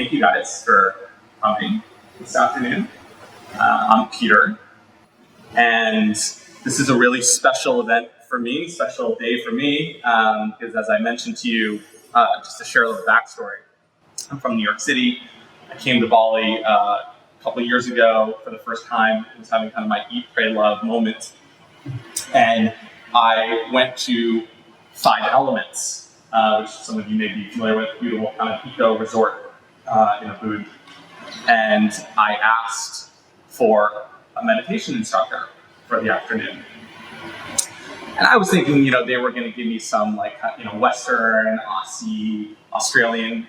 thank you guys for coming this afternoon. I'm Peter, and this is a really special event for me, special day for me, because as I mentioned to you, just to share a little backstory, I'm from New York City. I came to Bali a couple of years ago for the first time. I was having kind of my eat, pray, love moment, and I went to 5 Elements, which some of you may be familiar with, beautiful kind of eco resort in Ubud. And I asked for a meditation instructor for the afternoon. And I was thinking, they were going to give me some Western, Aussie, Australian,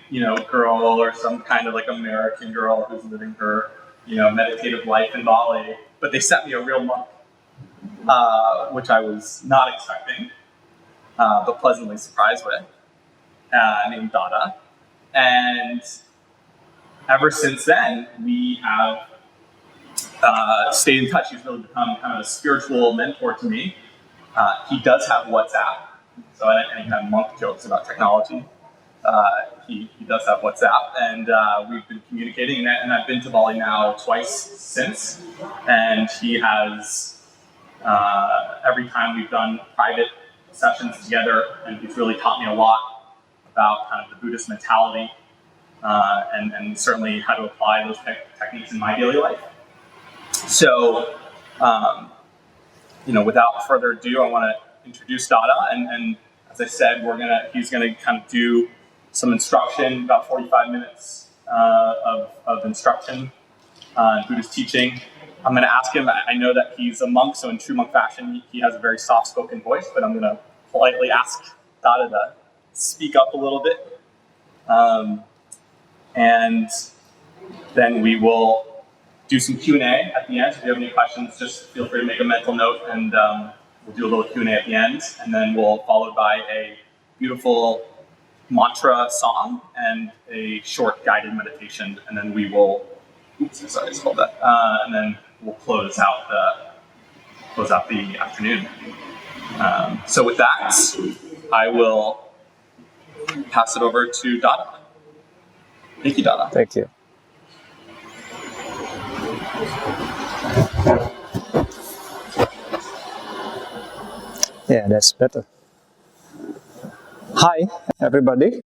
girl, or some kind of American girl who's living her, meditative life in Bali. But they sent me a real monk, which I was not expecting, but pleasantly surprised with, named Dada. And ever since then, we have stayed in touch. He's really become kind of a spiritual mentor to me. He does have WhatsApp, so any kind of monk jokes about technology. He does have WhatsApp, and we've been communicating, and I've been to Bali now twice since, and he has, every time we've done private sessions together, and he's really taught me a lot about kind of the Buddhist mentality, and certainly how to apply those techniques in my daily life. So, without further ado, I want to introduce Dada, and as I said, he's gonna kind of do some instruction, about 45 minutes of instruction on Buddhist teaching. I'm going to ask him, I know that he's a monk, so in true monk fashion, he has a very soft-spoken voice, but I'm going to politely ask Dada to speak up a little bit. And then we will do some Q&A at the end. So if you have any questions, just feel free to make a mental note, and we'll do a little Q&A at the end. And then we'll follow by a beautiful mantra song and a short guided meditation. And then we will, and then we'll close out the afternoon. So with that, I will pass it over to Dada. Thank you, Dada. Thank you. Yeah, that's better. Hi, everybody.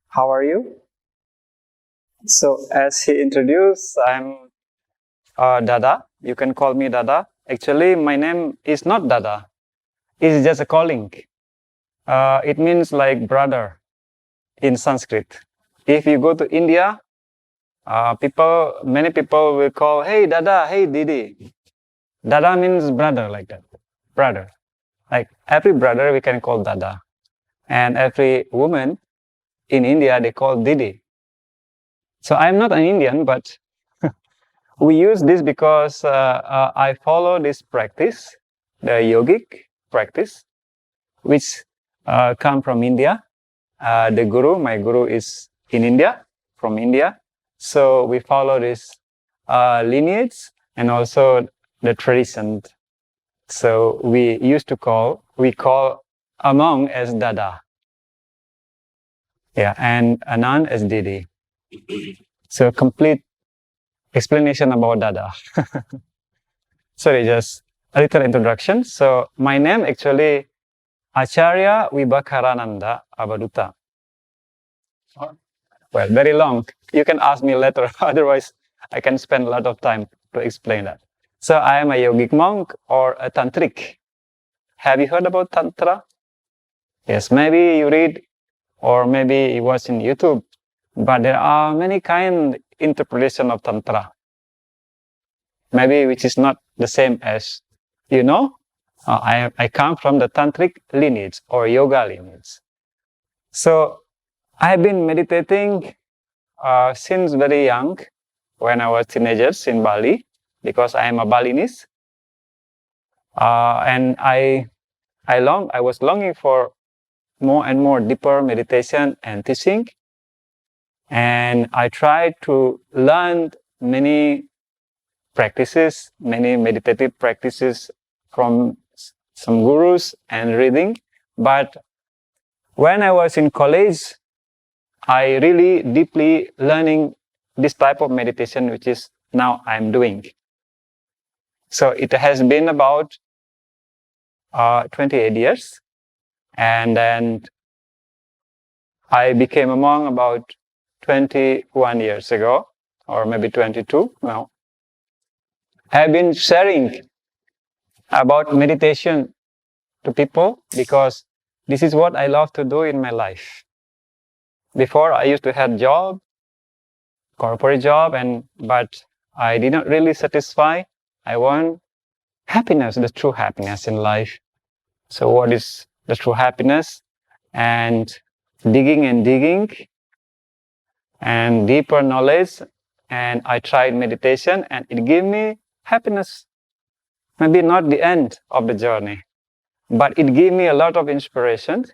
How are you? So, as he introduced, I'm Dada. You can call me Dada. Actually, my name is not Dada. It's just a calling. It means like brother in Sanskrit. If you go to India, many people will call, hey Dada, hey Didi. Dada means brother, like that. Brother. Like every brother we can call Dada. And every woman in India, they call Didi. So I'm not an Indian, but we use this because I follow this practice, the yogic practice, which come from India. My guru is in India, from India. So we follow this lineage and also the tradition. So we call a monk as Dada. Yeah, and Anand as Didi. So complete explanation about Dada. Sorry, just a little introduction. So my name actually Acharya Vibhakarananda Avaduta. Well, very long. You can ask me later. Otherwise, I can spend a lot of time to explain that. So I am a yogic monk or a tantric. Have you heard about Tantra? Yes, maybe you read or maybe you watch in YouTube. But there are many kind interpretation of Tantra. Maybe which is not the same as, I come from the tantric lineage or yoga lineage. So I have been meditating since very young, when I was teenagers in Bali, because I am a Balinese. And I was longing for more and more deeper meditation and teaching. And I tried to learn many practices, many meditative practices from some gurus and reading. But when I was in college, I really deeply learning this type of meditation, which is now I'm doing. So it has been about 28 years. And then I became a monk about 21 years ago, or maybe 22 now. I've been sharing about meditation to people because this is what I love to do in my life. Before I used to have job, corporate job, but I did not really satisfy. I want happiness, the true happiness in life. So what is the true happiness? And digging and deeper knowledge, and I tried meditation and it gave me happiness. Maybe not the end of the journey, but it gave me a lot of inspiration.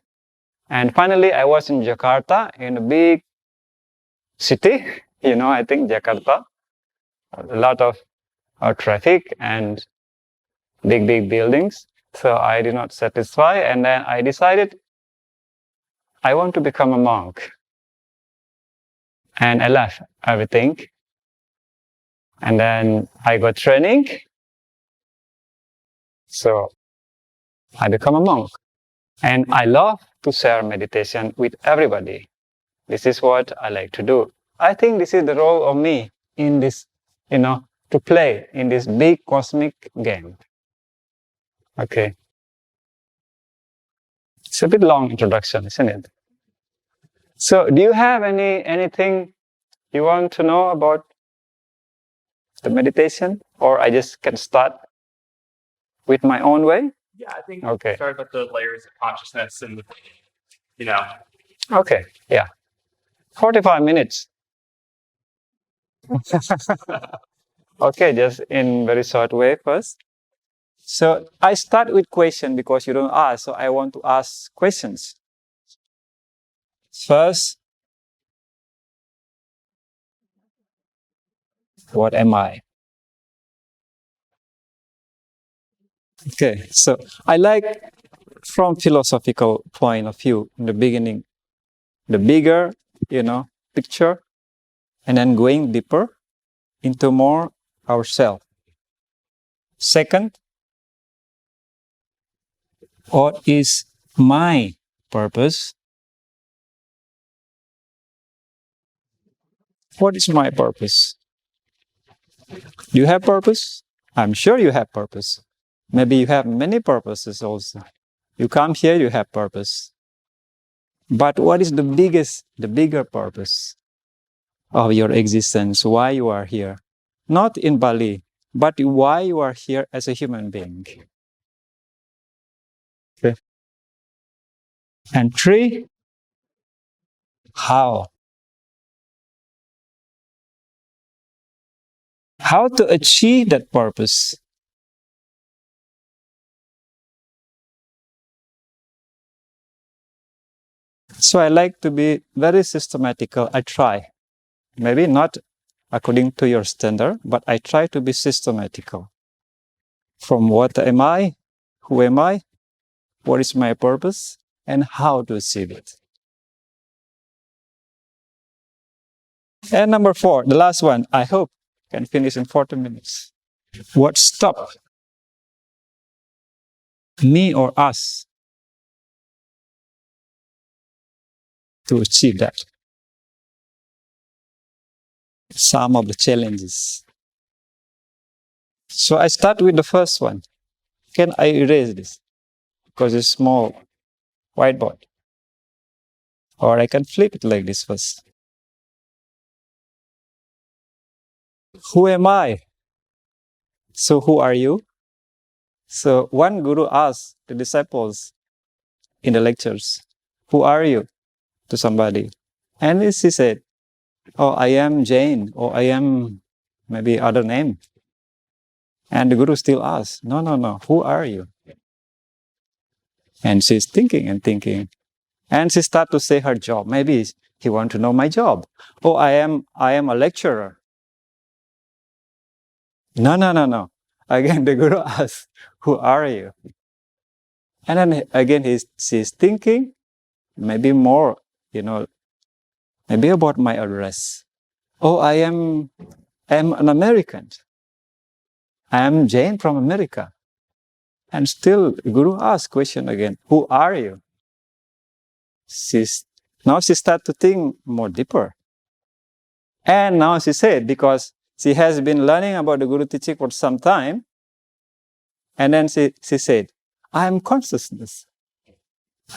And finally I was in Jakarta, in a big city, I think Jakarta, a lot of traffic and big buildings. So I did not satisfy, and then I decided I want to become a monk. And I left everything. And then I got training. So I become a monk. And I love to share meditation with everybody. This is what I like to do. I think this is the role of me in this, to play in this big cosmic game. Okay. It's a bit long introduction, isn't it? So do you have anything you want to know about the meditation, or I just can start with my own way? Yeah, I think Okay. start with the layers of consciousness and, Okay, yeah. 45 minutes. Okay, just in very short way first. So I start with question because you don't ask, so I want to ask questions. First, what am I? Okay, so I like from philosophical point of view in the beginning, the bigger, picture, and then going deeper into more ourselves. Second, what is my purpose? What is my purpose? Do you have purpose? I'm sure you have purpose. Maybe you have many purposes also. You come here, you have purpose. But what is the bigger purpose of your existence? Why you are here? Not in Bali, but why you are here as a human being. Okay. And three, how? How to achieve that purpose? So I like to be very systematical. I try. Maybe not according to your standard, but I try to be systematical. From what am I? Who am I? What is my purpose? And how to achieve it? And number 4, the last one, I hope can finish in 40 minutes. What stopped me or us to achieve that? Some of the challenges. So I start with the first one. Can I erase this? Because it's small whiteboard. Or I can flip it like this first. Who am I? So who are you? So one guru asked the disciples in the lectures, who are you? To somebody. And she said, oh, I am Jane, or I am maybe other name. And the guru still asks, no, who are you? And she's thinking and thinking. And she starts to say her job. Maybe he wants to know my job. Oh, I am a lecturer. No. Again, the guru asks, who are you? And then again, she's thinking, maybe more, Maybe about my address. Oh, I am an American. I am Jane from America. And still, Guru asks question again, who are you? Now she starts to think more deeper. And now she said, because she has been learning about the Guru teaching for some time, and then she said, I am consciousness.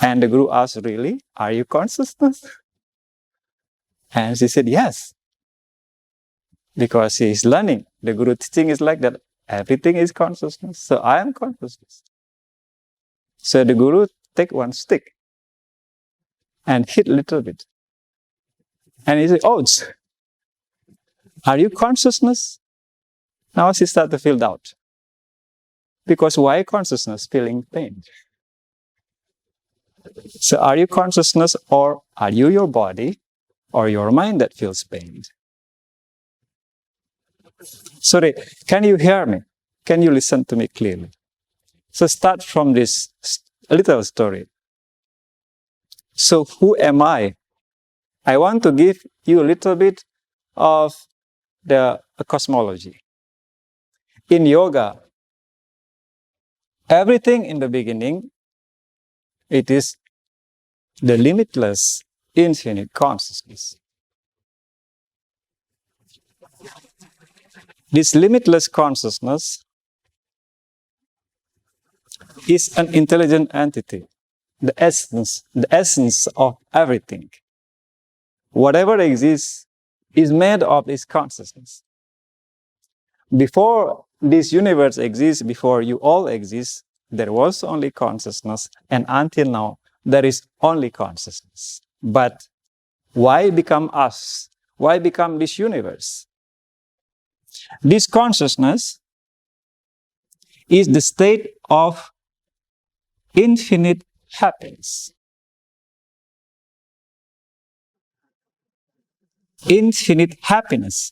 And the Guru asked, really? Are you consciousness? And she said, yes. Because she is learning. The Guru teaching is like that. Everything is consciousness. So I am consciousness. So the Guru take one stick and hit a little bit. And he said, oh, are you consciousness? Now she started to feel doubt. Because why consciousness feeling pain? So are you consciousness, or are you your body or your mind that feels pain? Sorry, can you hear me? Can you listen to me clearly? So start from this little story. So who am I? I want to give you a little bit of the cosmology. In yoga, everything in the beginning, it is the limitless, infinite consciousness. This limitless consciousness is an intelligent entity, the essence of everything. Whatever exists is made of this consciousness. Before this universe exists, before you all exist, there was only consciousness, and until now, there is only consciousness. But why become us? Why become this universe? This consciousness is the state of infinite happiness. Infinite happiness.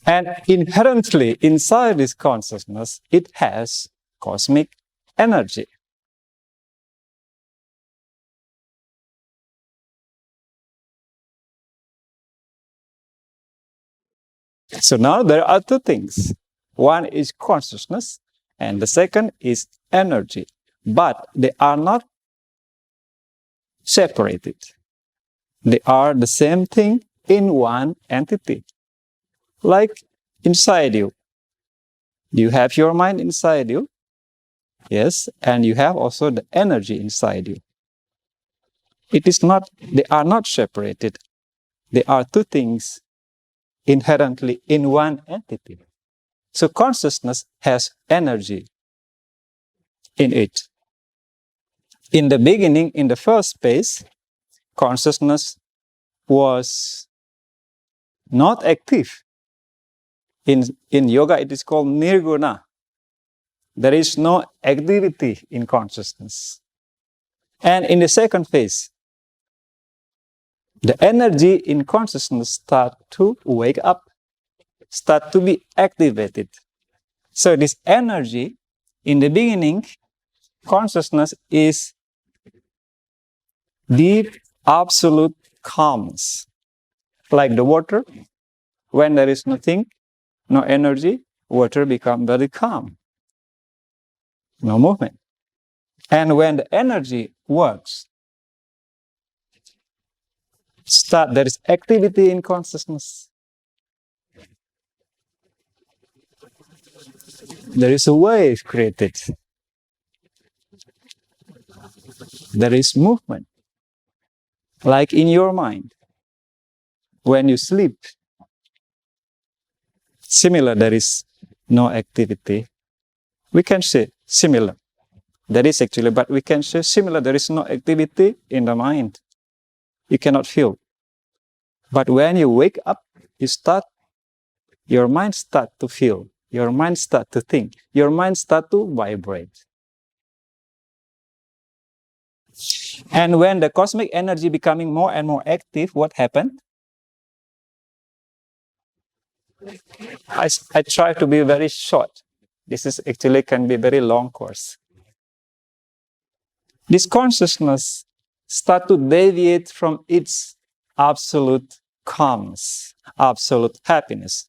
And inherently inside this consciousness, it has cosmic energy. So now there are two things. One is consciousness, and the second is energy. But they are not separated. They are the same thing in one entity. Like inside you. You have your mind inside you. Yes, and you have also the energy inside you. They are not separated. They are two things inherently in one entity. So consciousness has energy in it. In the beginning, in the first phase, consciousness was not active. In yoga, it is called nirguna. There is no activity in consciousness. And in the second phase, the energy in consciousness starts to wake up, start to be activated. So this energy, in the beginning, consciousness is deep, absolute calmness. Like the water, when there is nothing, no energy, water becomes very calm. No movement. And when the energy works, there is activity in consciousness. There is a wave created. There is movement. Like in your mind. When you sleep, similar, there is no activity. We can say similar. There is actually, but we can say similar. There is no activity in the mind. You cannot feel. But when you wake up, your mind starts to feel. Your mind starts to think. Your mind starts to vibrate. And when the cosmic energy becoming more and more active, what happened? I try to be very short. This is actually can be a very long course. This consciousness start to deviate from its absolute calmness, absolute happiness.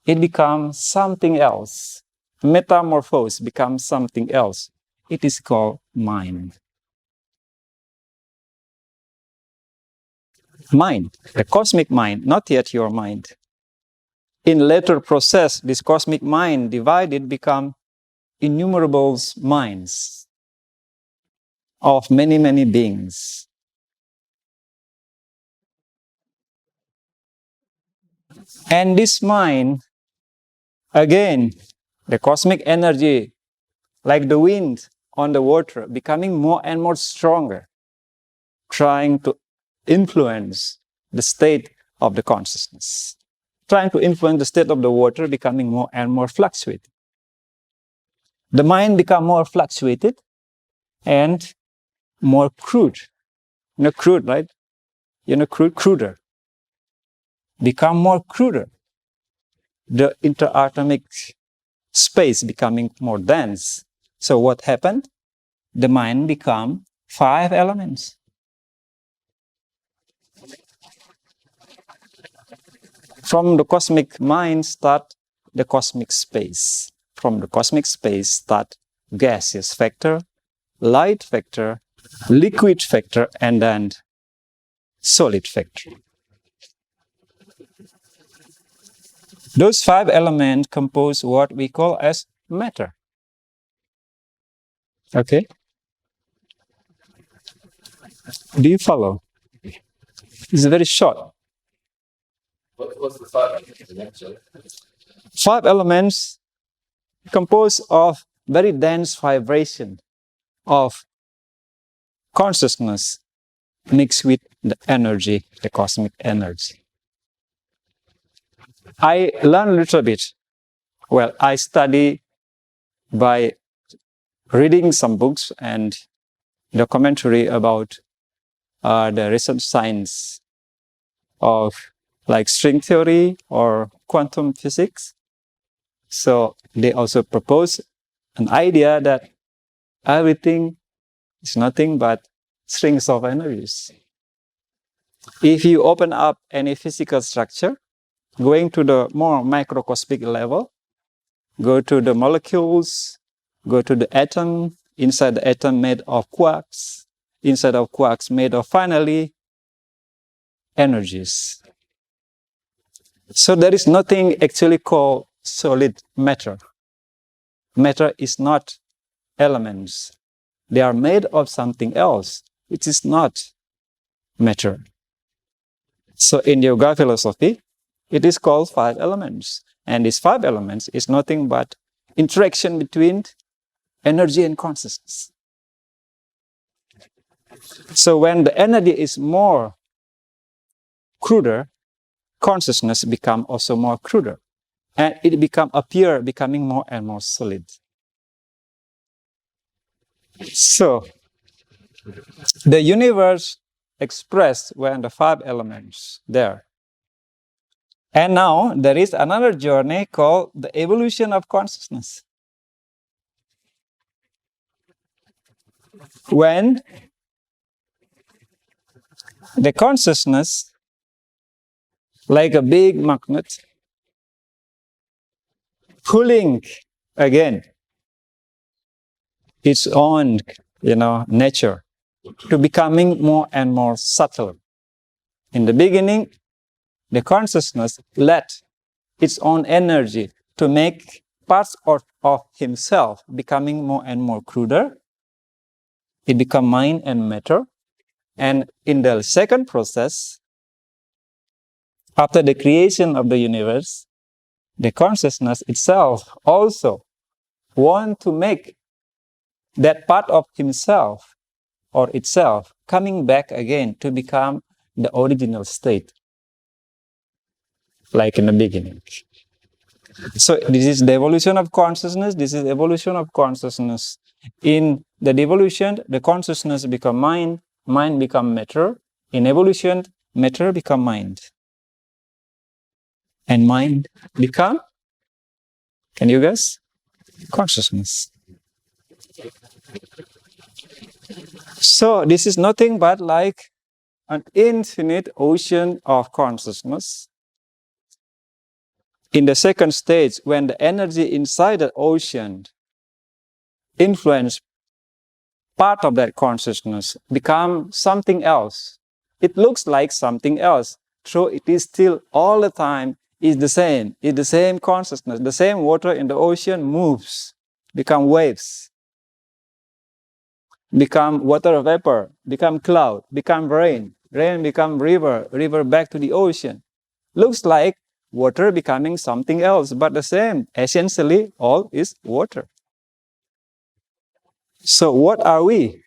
It becomes something else. Metamorphose becomes something else. It is called mind. Mind, the cosmic mind, not yet your mind. In later process, this cosmic mind divided become innumerable minds of many, many beings. And this mind, again, the cosmic energy, like the wind on the water, becoming more and more stronger, trying to influence the state of the consciousness, trying to influence the state of the water, becoming more and more fluctuated. The mind become more fluctuated and more crude. You know, crude, right? You know, cruder. Become more cruder. The interatomic space becoming more dense. So what happened? The mind become 5 elements. From the cosmic mind start the cosmic space. From the cosmic space start gaseous factor, light factor, liquid factor, and then solid factor. Those 5 elements compose what we call as matter. Okay? Do you follow? It's very short. What's the 5? 5 elements composed of very dense vibration of consciousness mixed with the energy, the cosmic energy. I learned a little bit. Well, I study by reading some books and documentary about the recent science of like string theory or quantum physics. So they also propose an idea that everything is nothing but strings of energies. If you open up any physical structure, going to the more microscopic level, go to the molecules, go to the atom, inside the atom made of quarks, inside of quarks made of finally energies. So there is nothing actually called solid matter. Matter is not elements. They are made of something else, which is not matter. So in yoga philosophy, it is called 5 elements. And these 5 elements is nothing but interaction between energy and consciousness. So when the energy is more cruder, consciousness become also more cruder. And it becoming more and more solid. So the universe expressed when the 5 elements there. And now there is another journey called the evolution of consciousness. When the consciousness, like a big magnet, pulling again its own, nature to becoming more and more subtle. In the beginning, the consciousness let its own energy to make parts of himself becoming more and more cruder. It become mind and matter. And in the second process, after the creation of the universe, the consciousness itself also want to make that part of himself or itself coming back again to become the original state, like in the beginning. So this is the evolution of consciousness. This is evolution of consciousness. In the devolution, the consciousness become mind, mind become matter. In evolution, matter become mind. And mind become, can you guess? Consciousness. So this is nothing but like an infinite ocean of consciousness. In the second stage, when the energy inside the ocean influence part of that consciousness, become something else. It looks like something else, so it is still all the time is the same consciousness. The same water in the ocean moves, become waves, become water vapor, become cloud, become rain, rain become river, river back to the ocean. Looks like water becoming something else, but the same. Essentially, all is water. So what are we?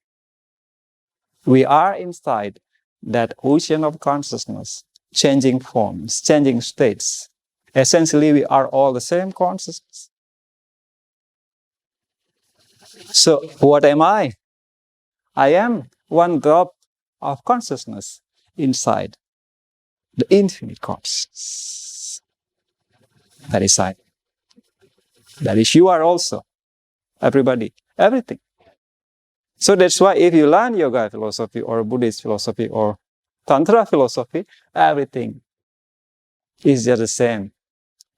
We are inside that ocean of consciousness, changing forms, changing states. Essentially, we are all the same consciousness. So what am I? I am one drop of consciousness inside the infinite consciousness. That is I. That is you are also. Everybody, everything. So that's why if you learn yoga philosophy or Buddhist philosophy or Tantra philosophy, everything is just the same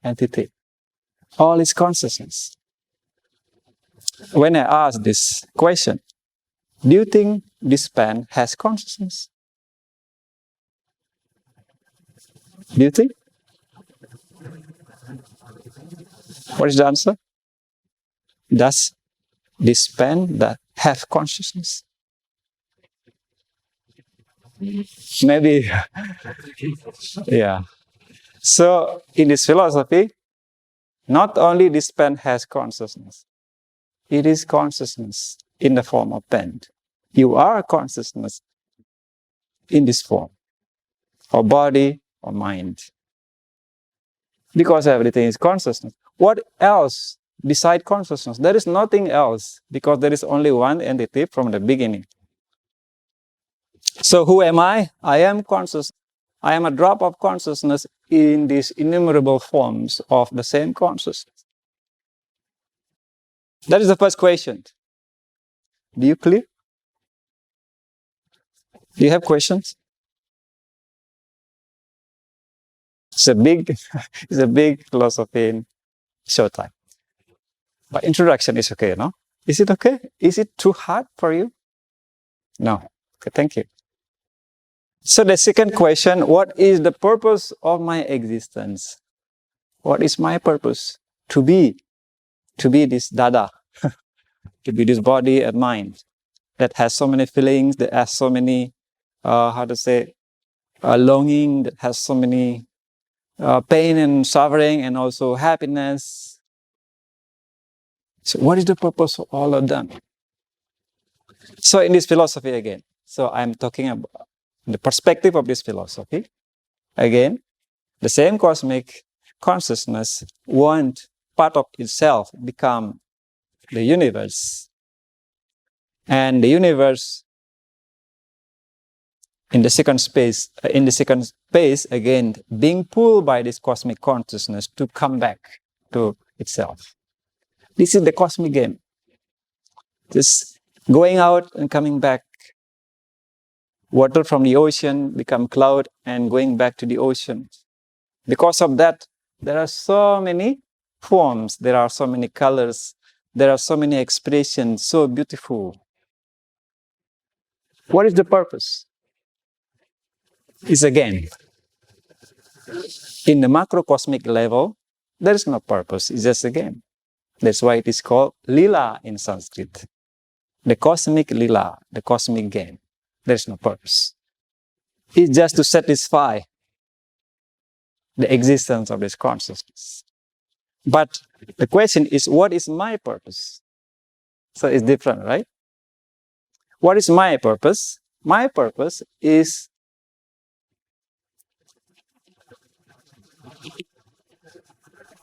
entity. All is consciousness. When I ask this question, do you think this pen has consciousness? Do you think? What is the answer? Does this pen that have consciousness? Maybe, yeah. So in this philosophy, not only this pen has consciousness, it is consciousness in the form of pen. You are consciousness in this form, or body, or mind. Because everything is consciousness. What else besides consciousness? There is nothing else, because there is only one entity from the beginning. So who am I? I am conscious. I am a drop of consciousness in these innumerable forms of the same consciousness. That is the first question. Do you clear? Do you have questions? It's a big, it's a big philosophy in short time. But introduction is okay, no? Is it okay? Is it too hard for you? No. Okay, thank you. So the second question, what is the purpose of my existence? What is my purpose? To be this Dada, to be this body and mind that has so many feelings, that has so many, longing, that has so many pain and suffering and also happiness. So what is the purpose of all of them? So in this philosophy again, so I'm talking about the perspective of this philosophy. Again, the same cosmic consciousness want part of itself become the universe. And the universe in the second space again, being pulled by this cosmic consciousness to come back to itself. This is the cosmic game. Just going out and coming back. Water from the ocean become cloud and going back to the ocean. Because of that, there are so many forms, there are so many colors, there are so many expressions, so beautiful. What is the purpose? Is again, in the macrocosmic level, there is no purpose, it's just a game. That's why it is called lila in Sanskrit. The cosmic lila, the cosmic game. There is no purpose. It's just to satisfy the existence of this consciousness. But the question is, what is my purpose? So it's different, right? What is my purpose? My purpose is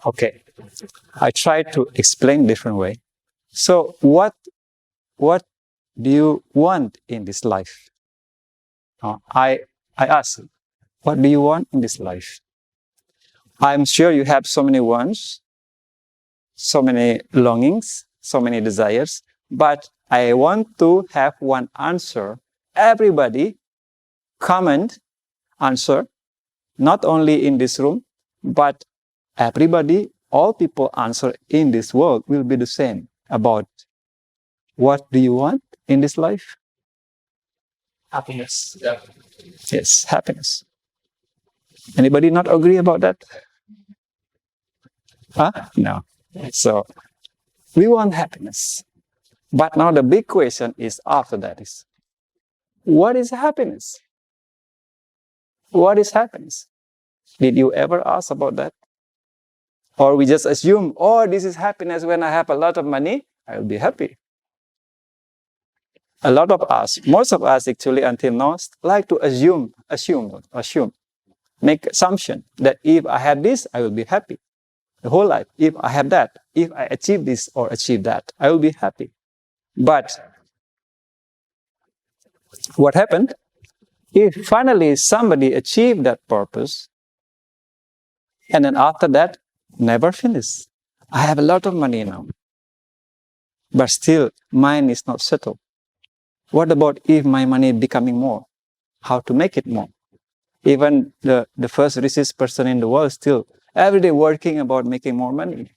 okay. I try to explain different way. So what do you want in this life? I ask, what do you want in this life? I'm sure you have so many wants, so many longings, so many desires, but I want to have one answer. Everybody comment, answer, not only in this room, but everybody, all people answer in this world will be the same about what do you want in this life? Happiness. Yeah. Yes, happiness. Anybody not agree about that? Huh? No. So we want happiness. But now the big question is after that is, what is happiness? What is happiness? Did you ever ask about that? Or we just assume, oh, this is happiness when I have a lot of money, I will be happy. A lot of us, most of us actually until now, like to assume, make assumption that if I have this, I will be happy. The whole life, if I have that, if I achieve this or achieve that, I will be happy. But what happened? If finally somebody achieved that purpose, and then after that, never finish. I have a lot of money now, but still mine is not settled. What about if my money is becoming more? How to make it more? Even the first richest person in the world still every day working about making more money.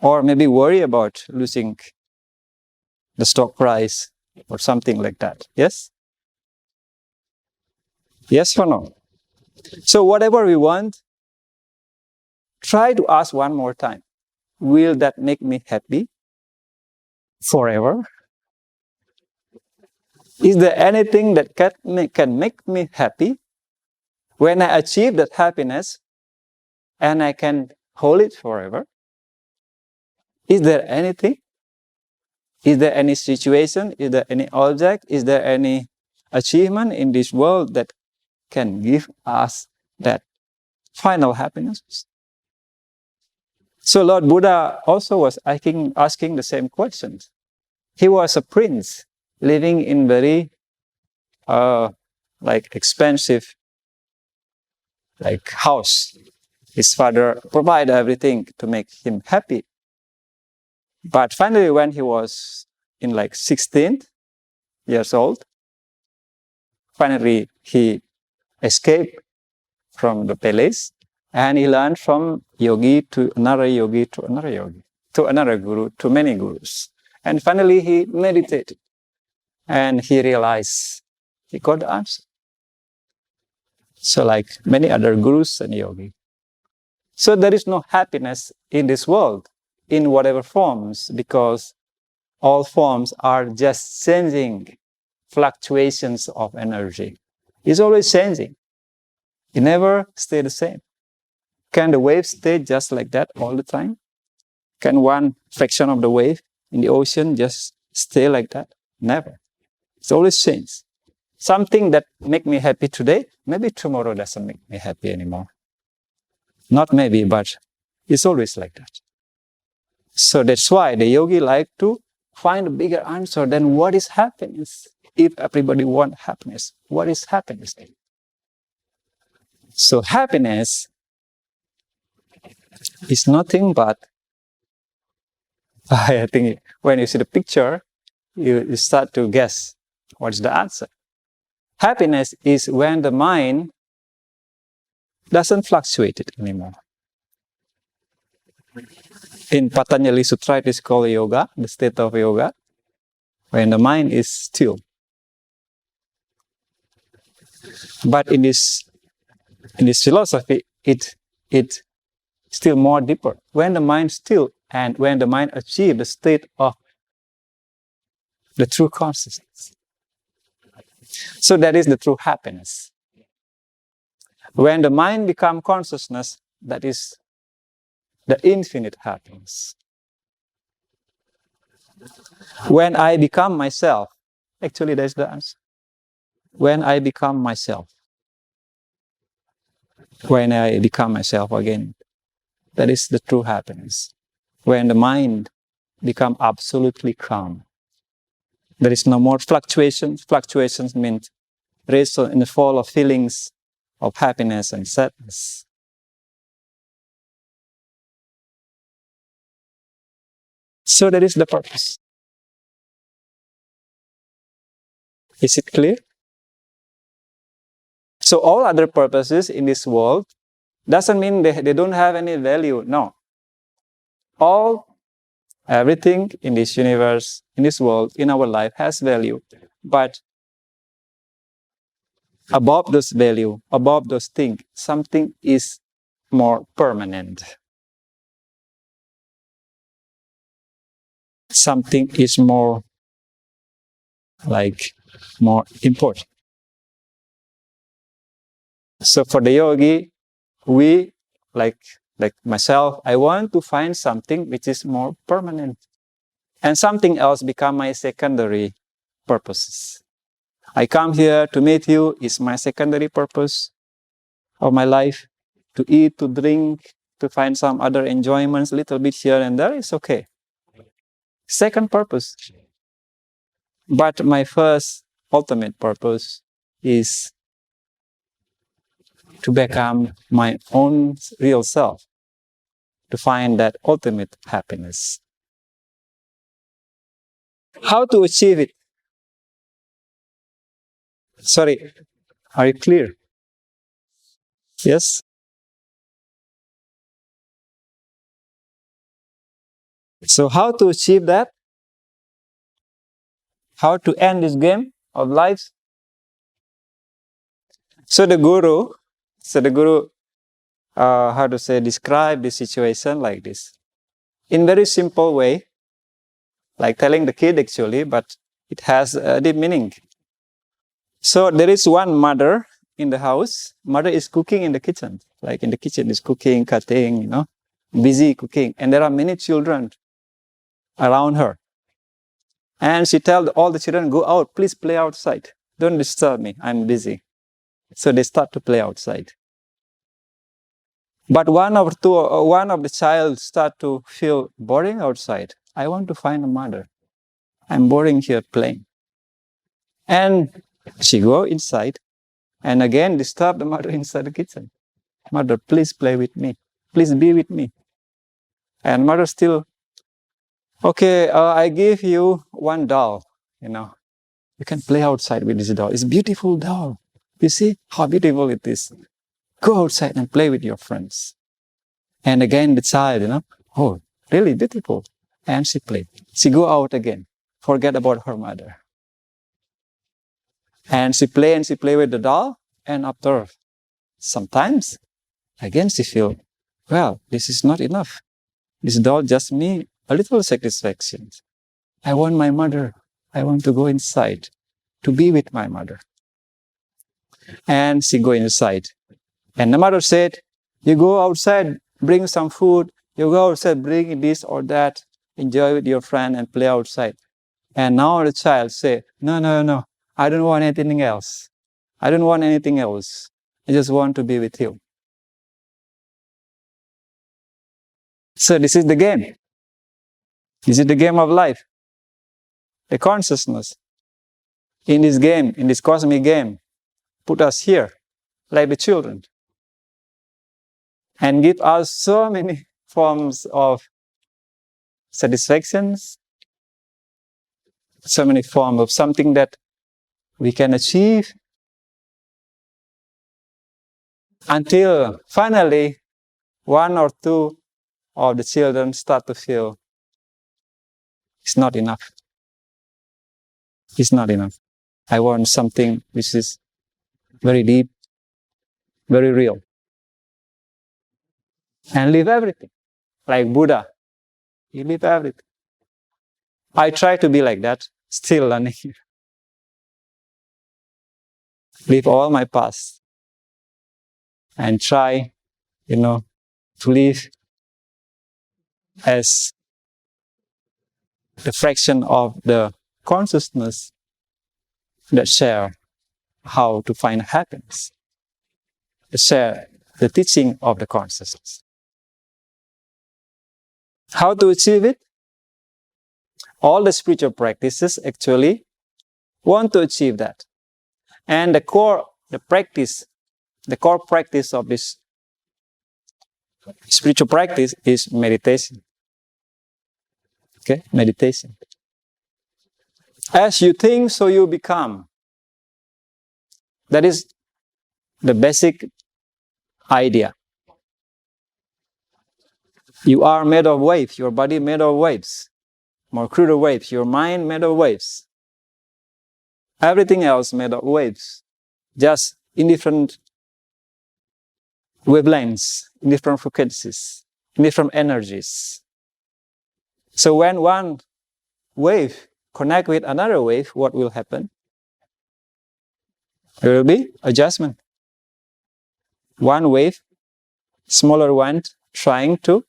Or maybe worry about losing the stock price or something like that. Yes? Yes or no? So whatever we want, try to ask one more time. Will that make me happy forever? Is there anything that can make me happy when I achieve that happiness and I can hold it forever? Is there anything? Is there any situation? Is there any object? Is there any achievement in this world that can give us that final happiness? So Lord Buddha also was asking the same questions. He was a prince living in very expensive house. His father provided everything to make him happy. But finally, when he was in 16 years old, finally he escaped from the palace and he learned from yogi to another yogi to another yogi to another guru to many gurus. And finally he meditated and he realized he got the answer. So like many other gurus and yogis. So there is no happiness in this world in whatever forms because all forms are just changing fluctuations of energy. It's always changing. It never stays the same. Can the wave stay just like that all the time? Can one fraction of the wave in the ocean just stay like that? Never. It's always change. Something that make me happy today, maybe tomorrow doesn't make me happy anymore. Not maybe, but it's always like that. So that's why the yogi like to find a bigger answer than what is happiness. If everybody wants happiness, what is happiness? So happiness is nothing but, I think when you see the picture, you start to guess what is the answer. Happiness is when the mind doesn't fluctuate it anymore. In Patanjali Sutra, it is called yoga, the state of yoga, when the mind is still. But in this philosophy, it still more deeper. When the mind still and when the mind achieves the state of the true consciousness. So that is the true happiness. When the mind becomes consciousness, that is the infinite happiness. When I become myself, actually that's the answer. When I become myself. When I become myself again, that is the true happiness. When the mind becomes absolutely calm. There is no more fluctuations. Fluctuations means rise and fall of feelings of happiness and sadness. So that is the purpose. Is it clear? So all other purposes in this world doesn't mean they don't have any value. No. Everything in this universe, in this world, in our life has value. But above those value, above those things, something is more permanent. Something is more important. So for the yogi, we, like myself, I want to find something which is more permanent. And something else become my secondary purposes. I come here to meet you is my secondary purpose of my life. To eat, to drink, to find some other enjoyments, a little bit here and there is okay. Second purpose. But my first ultimate purpose is to become my own real self, to find that ultimate happiness. How to achieve it? Sorry, are you clear? Yes? So how to achieve that? How to end this game of life? So the guru, describe the situation like this. In very simple way, like telling the kid actually, but it has a deep meaning. So there is one mother in the house. Mother is cooking in the kitchen. Like in the kitchen is cooking, cutting, busy cooking. And there are many children around her. And she tells all the children, go out, please play outside. Don't disturb me, I'm busy. So they start to play outside. But one of the child start to feel boring outside. I want to find a mother. I'm boring here playing. And she go inside and again disturb the mother inside the kitchen. Mother, please play with me. Please be with me. And mother still, okay, I give you one doll, You can play outside with this doll. It's a beautiful doll. You see how beautiful it is. Go outside and play with your friends. And again the child, oh, really beautiful. And she played. She go out again. Forget about her mother. And she play with the doll. And after sometimes, again she feel, well, this is not enough. This doll just me a little satisfaction. I want my mother. I want to go inside to be with my mother. And she go inside. And the mother said, you go outside, bring some food. You go outside, bring this or that. Enjoy with your friend and play outside. And now the child say, no. I don't want anything else. I don't want anything else. I just want to be with you. So this is the game. This is the game of life. The consciousness. In this game, in this cosmic game, put us here, like the children. And give us so many forms of satisfactions, so many forms of something that we can achieve, until finally one or two of the children start to feel it's not enough. It's not enough. I want something which is very deep, very real. And leave everything. Like Buddha. He leave everything. I try to be like that, still learning. Leave all my past. And try, to live as the fraction of the consciousness that share how to find happiness. That share the teaching of the consciousness. How to achieve it? All the spiritual practices actually want to achieve that. And the core practice of this spiritual practice is meditation. Okay, meditation. As you think, so you become. That is the basic idea. You are made of waves, your body made of waves, more cruder waves, your mind made of waves. Everything else made of waves, just in different wavelengths, in different frequencies, in different energies. So when one wave connect with another wave, what will happen? There will be adjustment. One wave, smaller one, trying to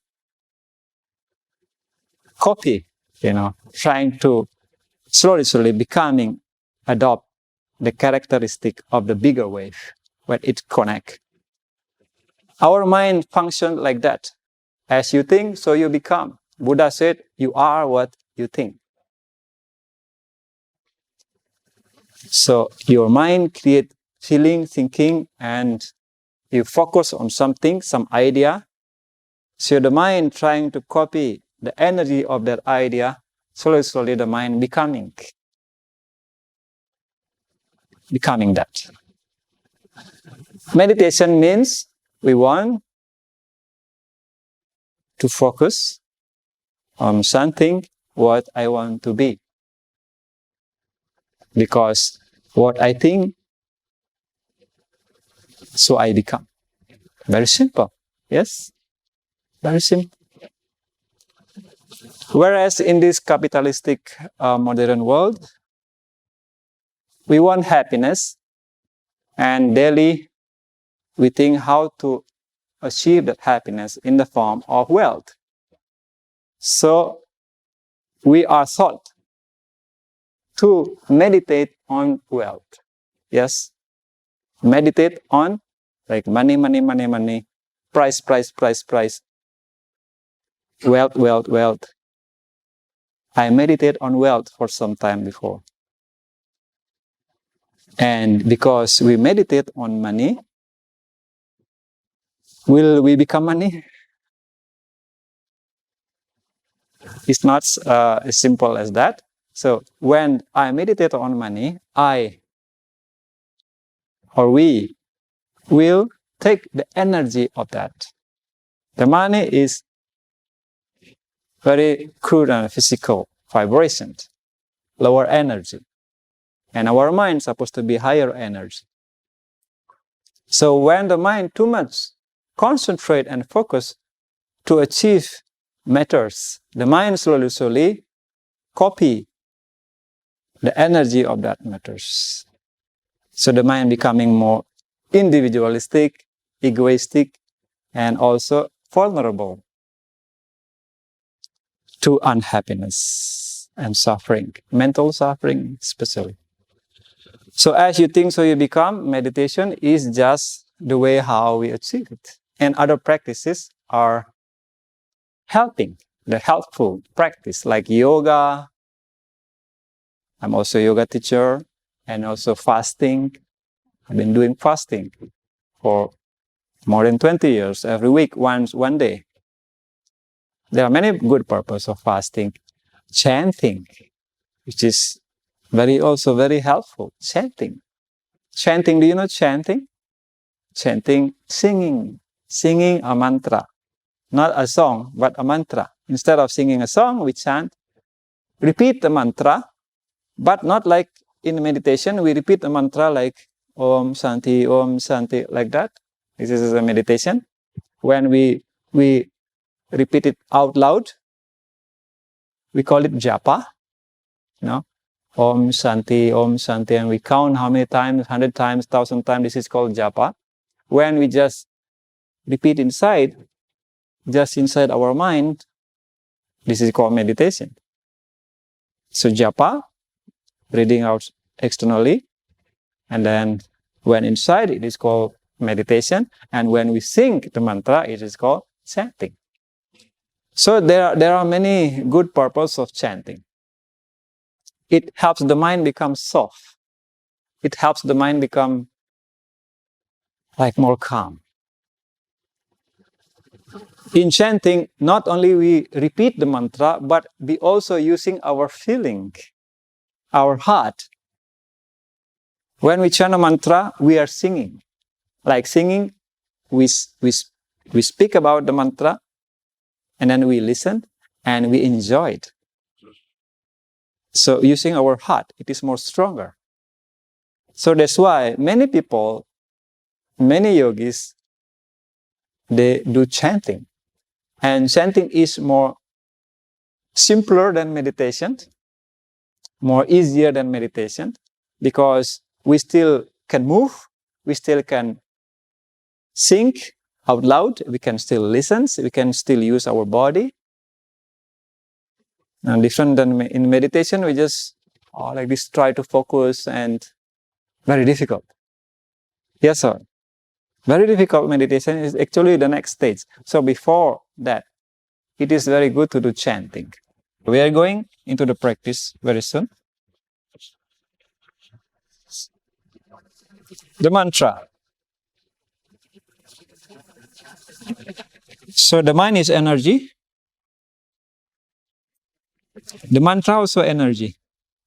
copy, trying to slowly becoming, adopt the characteristic of the bigger wave when it connect. Our mind functions like that. As you think, so you become. Buddha said, you are what you think. So your mind creates feeling, thinking, and you focus on something, some idea. So the mind trying to copy the energy of that idea, slowly the mind becoming that. Meditation means we want to focus on something what I want to be. Because what I think, so I become. Very simple. Yes? Very simple. Whereas in this capitalistic modern world, we want happiness, and daily we think how to achieve that happiness in the form of wealth. So we are taught to meditate on wealth. Yes? Meditate on like money, price, wealth. I meditate on wealth for some time before. And because we meditate on money, will we become money? It's not as simple as that. So when I meditate on money, we will take the energy of that. The money is very crude and physical vibration, lower energy. And our mind is supposed to be higher energy. So when the mind too much concentrate and focus to achieve matters, the mind slowly copy the energy of that matters. So the mind becoming more individualistic, egoistic, and also vulnerable to unhappiness and suffering, mental suffering especially. So as you think, so you become. Meditation is just the way how we achieve it. And other practices are helping, the helpful practice like yoga. I'm also a yoga teacher, and also fasting. I've been doing fasting for more than 20 years, every week, one day. There are many good purposes of fasting. Chanting, which is also very helpful. Chanting, do you know chanting? Chanting, singing a mantra. Not a song, but a mantra. Instead of singing a song, we chant, repeat the mantra, but not like in meditation, we repeat the mantra like Om Shanti, like that. This is a meditation. When we repeat it out loud, we call it japa. Om Shanti, and we count how many times, 100 times, 1,000 times, this is called japa. When we just repeat inside our mind, this is called meditation. So japa, breathing out externally, and then when inside, it is called meditation, and when we sing the mantra, it is called chanting. So there are many good purposes of chanting. It helps the mind become soft. It helps the mind become like more calm. In chanting, not only we repeat the mantra, but we also using our feeling, our heart, When we chant a mantra, we are singing. Like singing, we speak about the mantra, and then we listen, and we enjoy it. So using our heart, it is more stronger. So that's why many people, many yogis, they do chanting. And chanting is more simpler than meditation, more easier than meditation, because we still can move, we still can sing out loud, we can still listen, we can still use our body. And different than in meditation, we just like this try to focus, and very difficult. Yes, sir. Very difficult meditation is actually the next stage. So before that, it is very good to do chanting. We are going into the practice very soon. The mantra. So the mind is energy. The mantra also energy,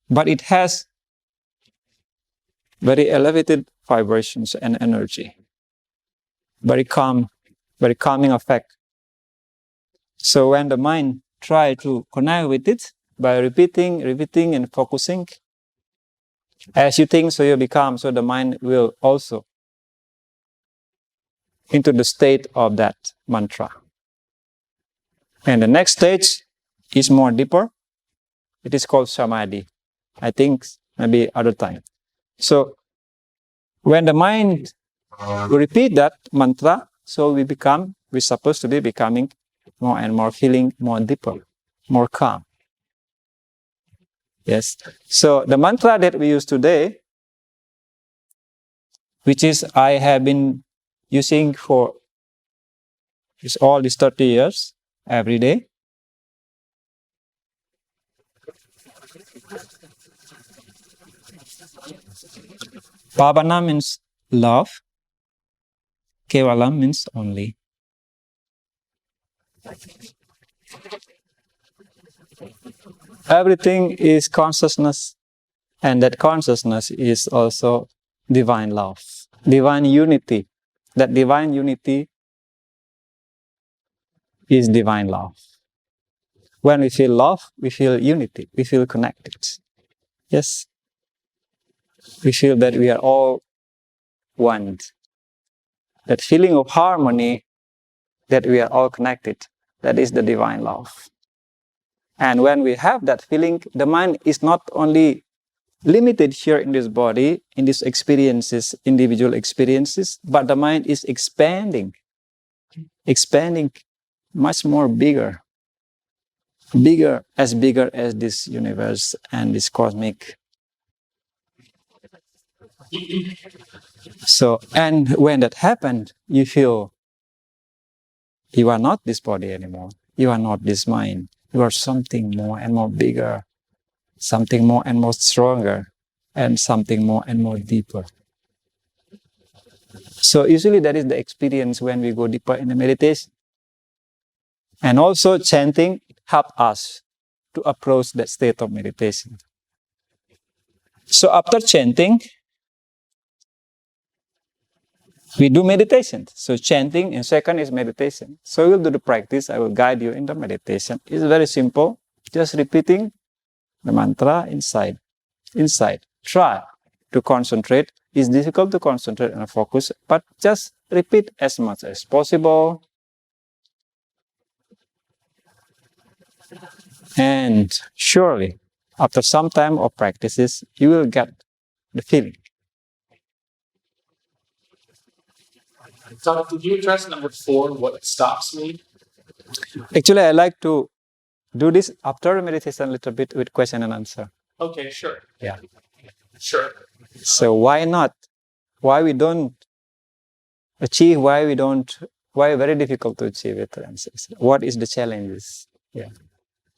but it has very elevated vibrations and energy. Very calm, very calming effect. So when the mind try to connect with it by repeating and focusing, as you think, so you become, so the mind will also into the state of that mantra. And the next stage is more deeper. It is called samadhi. I think maybe other time. So when the mind repeat that mantra, so we're supposed to be becoming more and more feeling more deeper, more calm. Yes. So the mantra that we use today, which is I have been using for all these 30 years, every day. Pavana means love. Kevalam means only. Everything is consciousness, and that consciousness is also divine love, divine unity. That divine unity is divine love. When we feel love, we feel unity, we feel connected. Yes. We feel that we are all one. That feeling of harmony, that we are all connected, that is the divine love. And when we have that feeling, the mind is not only limited here in this body, in these experiences, individual experiences, but the mind is expanding much more bigger as this universe and this cosmic. So, and when that happened, you feel you are not this body anymore. You are not this mind. You are something more and more bigger, something more and more stronger, and something more and more deeper. So usually that is the experience when we go deeper in the meditation. And also chanting helps us to approach that state of meditation. So after chanting, we do meditation. So chanting and second is meditation. So we'll do the practice. I will guide you in the meditation. It's very simple. Just repeating the mantra inside. Try to concentrate. It's difficult to concentrate and focus, but just repeat as much as possible. And surely, after some time of practices, you will get the feeling. So, did you address number 4, what stops me? Actually, I like to do this after meditation a little bit with question and answer. Okay, sure. Yeah. Sure. So why not? Why we don't achieve? Why very difficult to achieve it? What is the challenges? Yeah.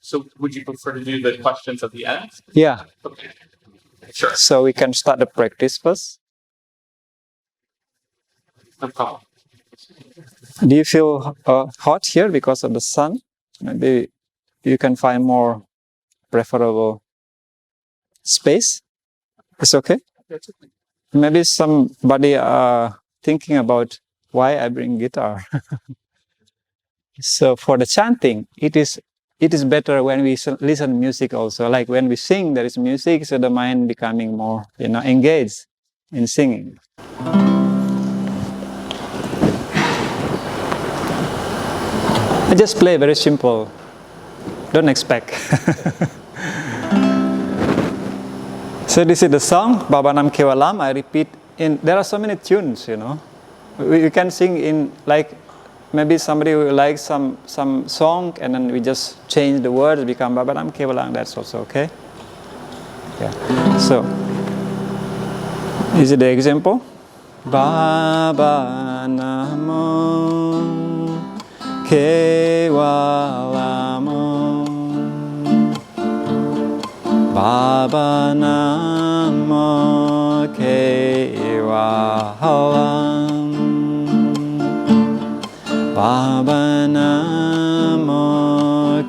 So would you prefer to do the questions at the end? Yeah. Okay. Sure. So we can start the practice first. No problem. Do you feel hot here because of the sun? Maybe you can find more preferable space. It's okay? That's okay. maybe somebody thinking about why I bring guitar. So for the chanting, it is better when we listen music also. Like when we sing, there is music, so the mind becoming more, engaged in singing. I just play very simple. Don't expect. So this is the song, Babanam Kewalam. I repeat there are so many tunes, We can sing in like, maybe somebody will like some song and then we just change the words, become Babanam Kewalam, that's also okay. Yeah. So, is it the example? Babanamo Kewalam, Babanamo Kewalam, Babanamo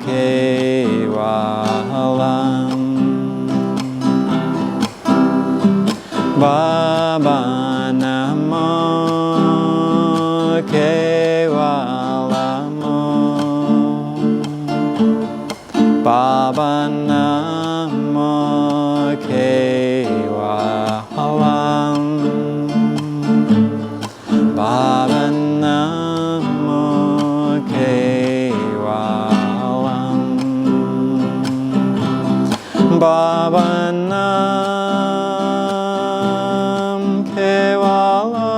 Kewalam, Babanamo Kewalam, Babanamo Kewalam, Babanamo Kewalam, Babanam Kewalam,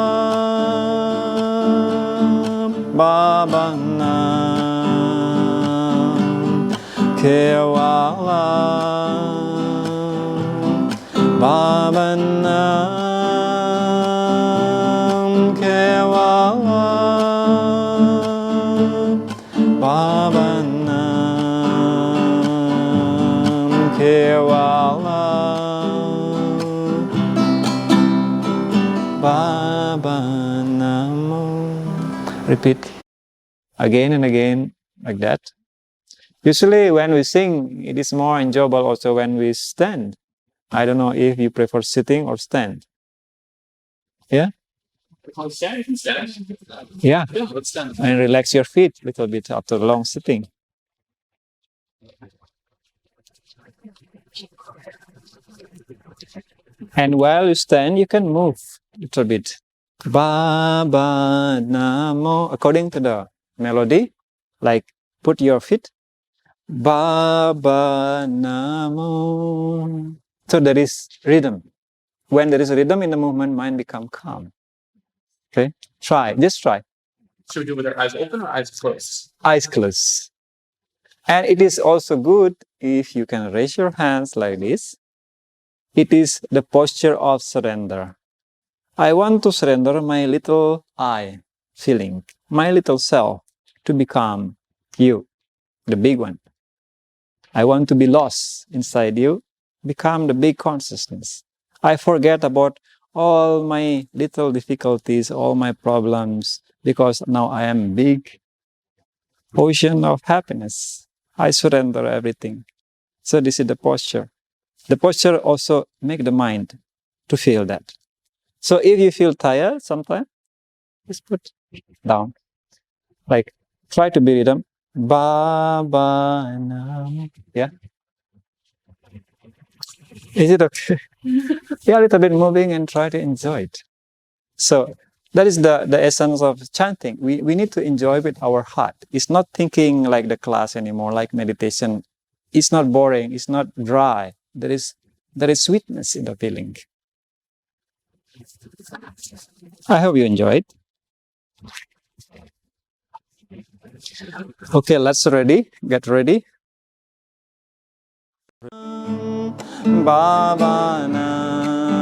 Babanam Kewalam, Babanam Kewalam, Babanam Kewalam, Babanamo. Repeat again and again like that. Usually when we sing, it is more enjoyable also when we stand. I don't know if you prefer sitting or stand. Yeah? Stand, you can stand. Yeah. Yeah, let's stand. And relax your feet a little bit after long sitting. And while you stand, you can move a little bit. Baba Namo, according to the melody, like put your feet. Baba Namo. So there is rhythm. When there is rhythm in the movement, mind become calm. Okay? Try. Just try. Should we do it with our eyes open or eyes closed? Eyes closed. And it is also good if you can raise your hands like this. It is the posture of surrender. I want to surrender my little I feeling, my little self, to become you, the big one. I want to be lost inside you, become the big consciousness. I forget about all my little difficulties, all my problems, because now I am big ocean of happiness. I surrender everything. So this is the posture. The posture also make the mind to feel that. So if you feel tired sometimes, just put down. Like try to be rhythm. Ba ba nam. Yeah. Is it okay? Yeah, a little bit moving and try to enjoy it. So that is the essence of chanting. We need to enjoy with our heart. It's not thinking like the class anymore, like meditation. It's not boring. It's not dry. There is sweetness in the feeling. I hope you enjoyed. Okay, let's get ready. Baba Nam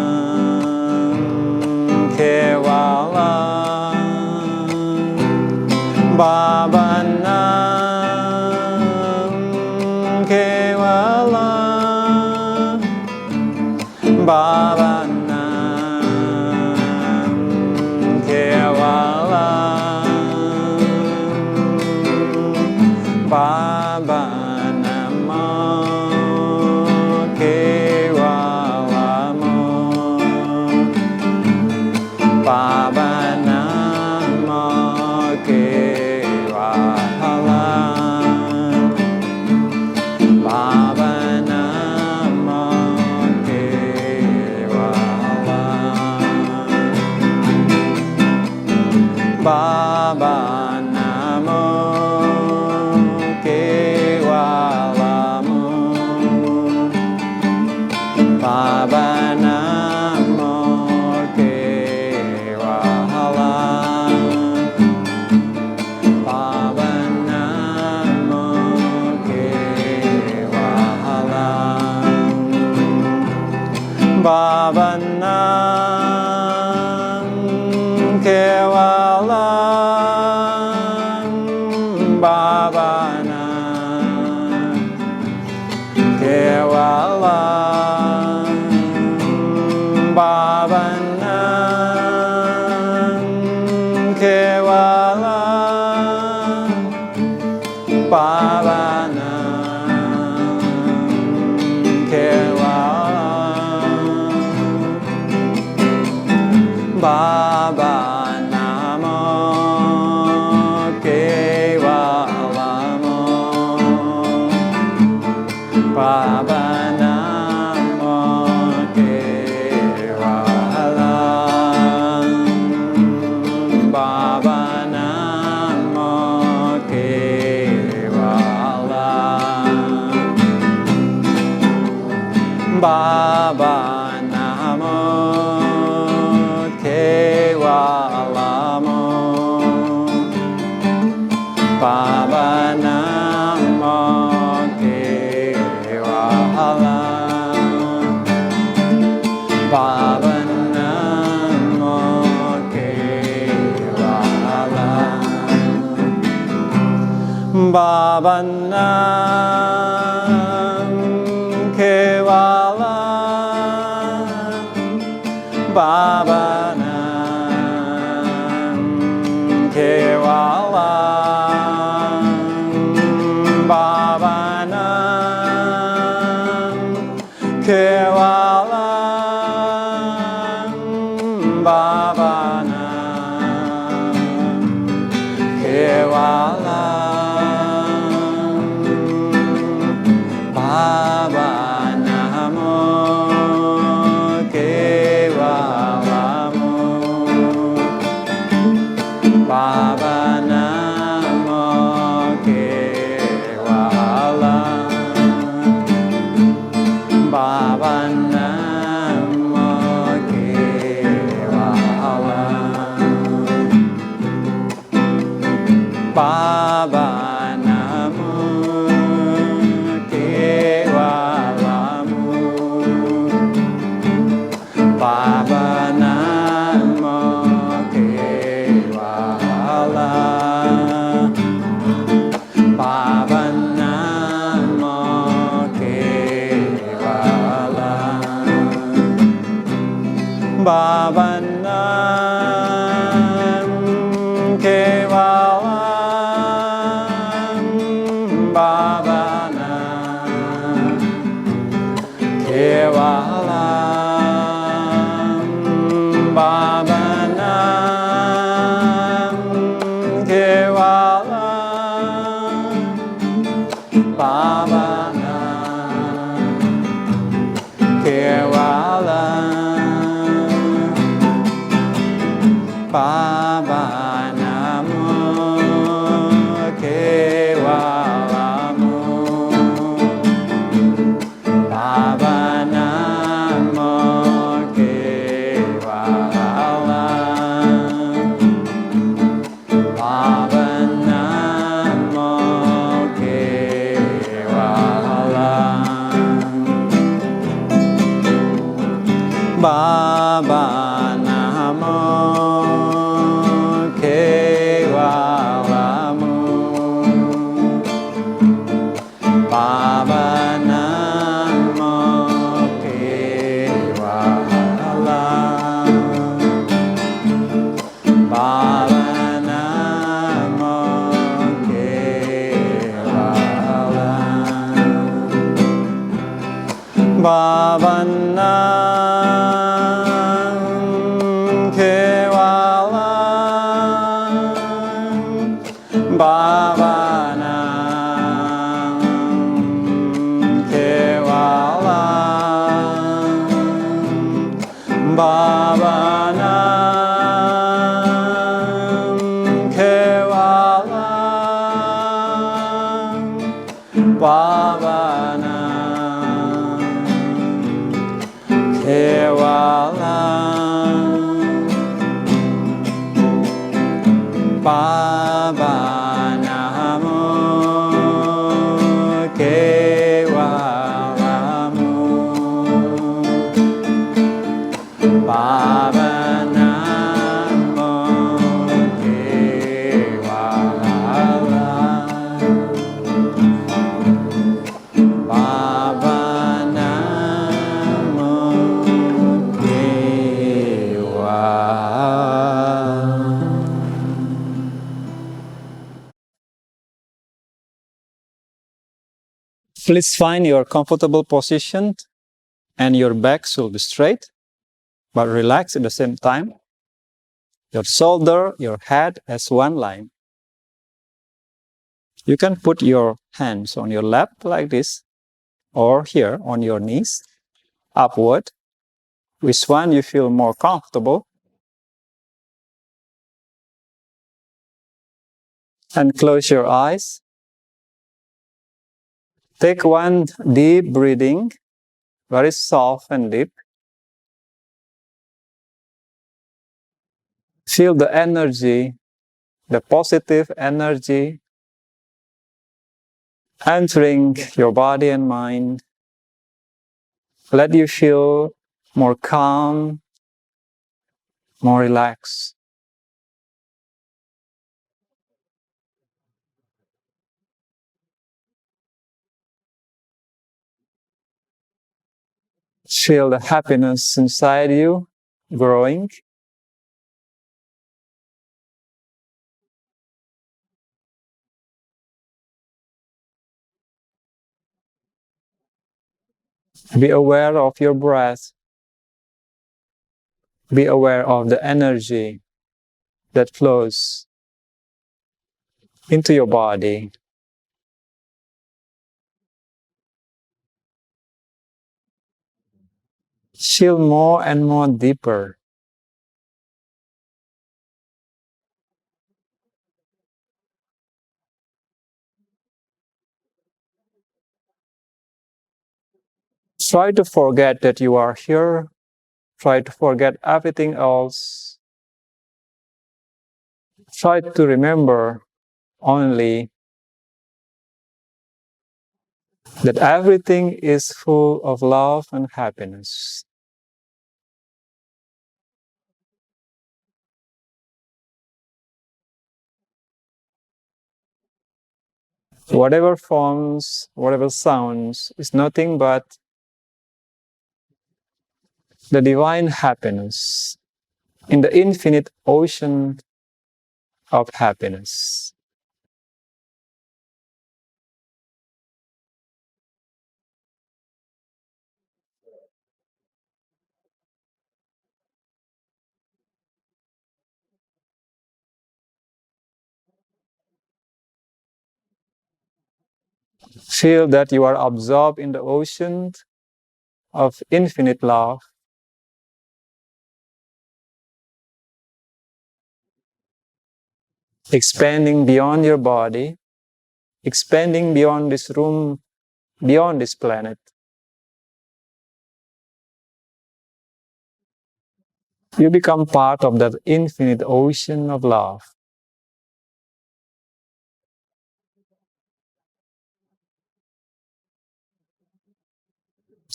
Kewalam, Baba Nam Kewalam, Baba Nam Kewalam, Baba Namo Kewalam, Baba Namo Kewalamu Baba Namo Kewalamu Baba Namo Kewalamu Baba Nam Kewalam Baba Nam Kewalam Baba Nam Kewalam Baba Nam Kewalam Baba Namo Kewalamo Baba Namo Kewalam Baba Namo Kewalam Baba Namo Kewalamo Baba Namo Kewalam Baba Namo Kewalam Baba Nam Kewalam Baba Nam Kewalam Baba Nam Kewalam Baba Nam Kewalam Baba Namo Kewalamu Baba Namo Kewalam Baba Namo Kewalam Baba Namo Kewalamu Baba Namo Kewalam Baba Namo Kewalam Baba Nam Kewalam Baba Nam Kewalam Baba Nam Kewalam Baba Nam Kewalam Baba Namo Kewalamu Baba Namo Kewalam Baba Namo Kewalam Baba Namo Kewalamu Baba Namo Kewalam Baba Namo Kewalam Baba Nam Kewalam Baba Nam Kewalam Baba Nam Pavana Kevala Pavanamo Kevalamu Pavanamo Kevala Pavanamo Please find your comfortable position and your back should be straight but relaxed at the same time. Your shoulder, your head as one line. You can put your hands on your lap like this or here on your knees, upward. Which one you feel more comfortable. And close your eyes. Take one deep breathing, very soft and deep. Feel the energy, the positive energy entering your body and mind. Let you feel more calm, more relaxed. Feel the happiness inside you growing. Be aware of your breath. Be aware of the energy that flows into your body. Feel more and more deeper. Try to forget that you are here. Try to forget everything else. Try to remember only that everything is full of love and happiness. Whatever forms, whatever sounds is nothing but the divine happiness in the infinite ocean of happiness. Feel that you are absorbed in the ocean of infinite love. Expanding beyond your body, expanding beyond this room, beyond this planet. You become part of that infinite ocean of love.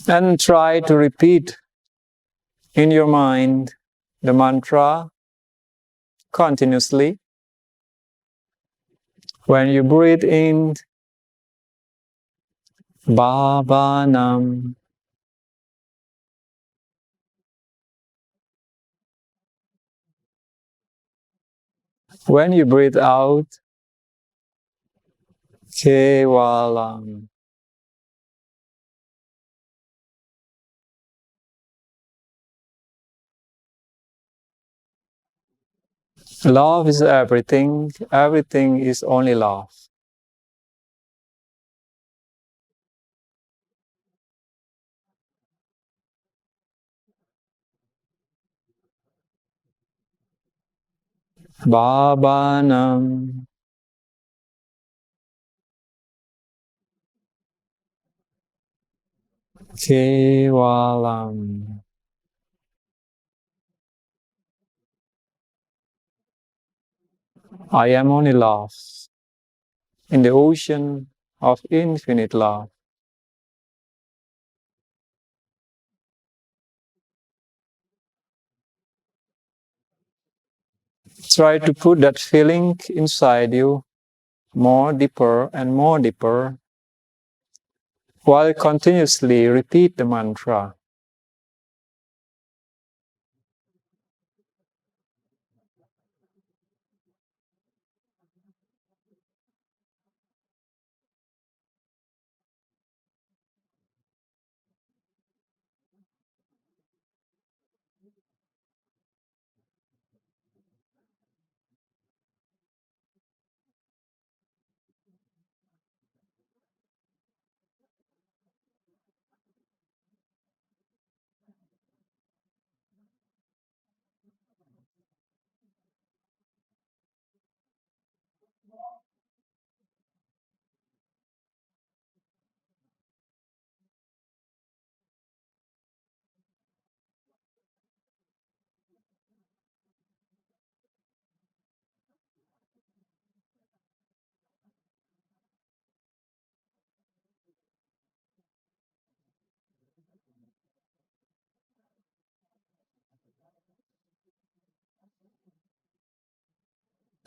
And try to repeat in your mind the mantra continuously. When you breathe in, Bhavanam. When you breathe out, Kevalam. Love is everything. Everything is only love. Bhavanam. Kevalam. I am only love in the ocean of infinite love. Try to put that feeling inside you more deeper and more deeper while continuously repeat the mantra.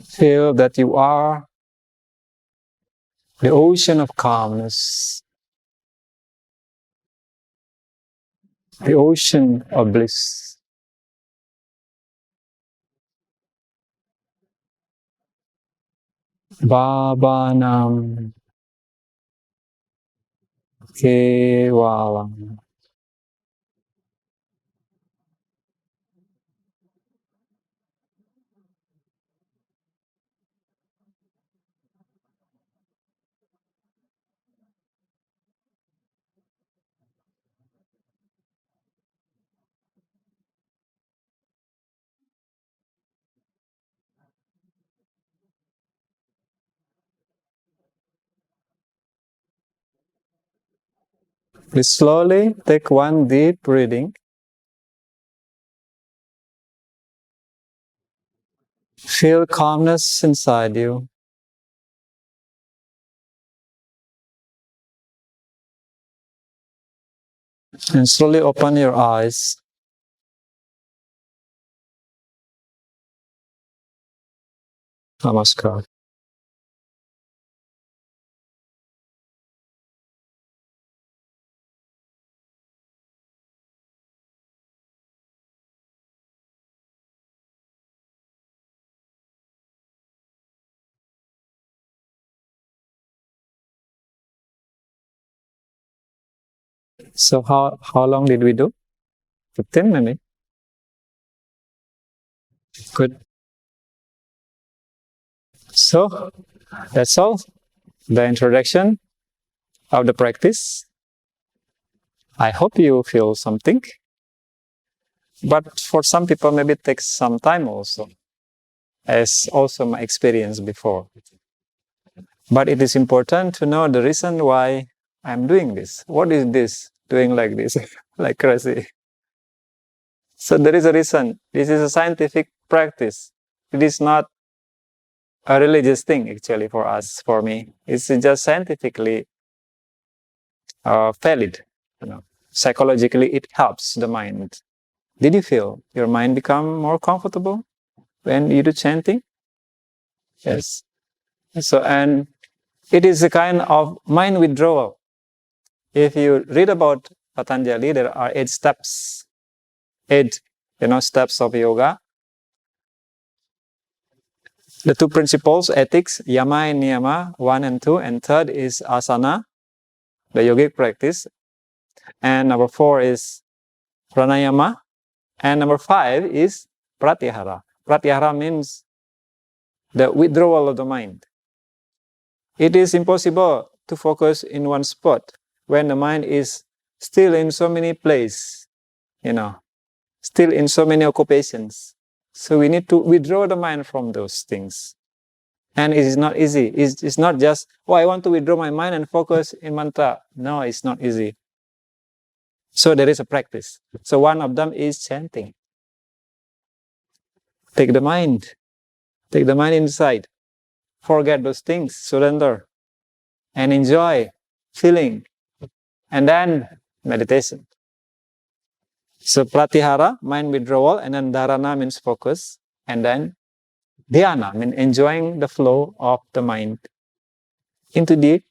Feel that you are the ocean of calmness, the ocean of bliss. Bhavanam Kevalam. Please slowly take one deep breathing. Feel calmness inside you. And slowly open your eyes. Namaskar. So how long did we do? 15 minutes. Good. So that's all. The introduction of the practice. I hope you feel something. But for some people, maybe it takes some time also, as also my experience before. But it is important to know the reason why I'm doing this. What is this? Doing like this, like crazy. So there is a reason. This is a scientific practice. It is not a religious thing actually for us, for me. It's just scientifically valid. Psychologically, it helps the mind. Did you feel your mind become more comfortable when you do chanting? Yes. So, and it is a kind of mind withdrawal. If you read about Patanjali, there are 8 steps. 8, steps of yoga. The 2 principles, ethics, yama and niyama, 1 and 2, and 3rd is asana, the yogic practice. And number 4 is pranayama. And number 5 is pratyahara. Pratyahara means the withdrawal of the mind. It is impossible to focus in one spot when the mind is still in so many places, still in so many occupations. So we need to withdraw the mind from those things. And it is not easy. It's not just, I want to withdraw my mind and focus in mantra. No, it's not easy. So there is a practice. So one of them is chanting. Take the mind inside. Forget those things, surrender, and enjoy feeling. And then meditation. So pratyahara, mind withdrawal, and then dharana means focus, and then dhyana means enjoying the flow of the mind into the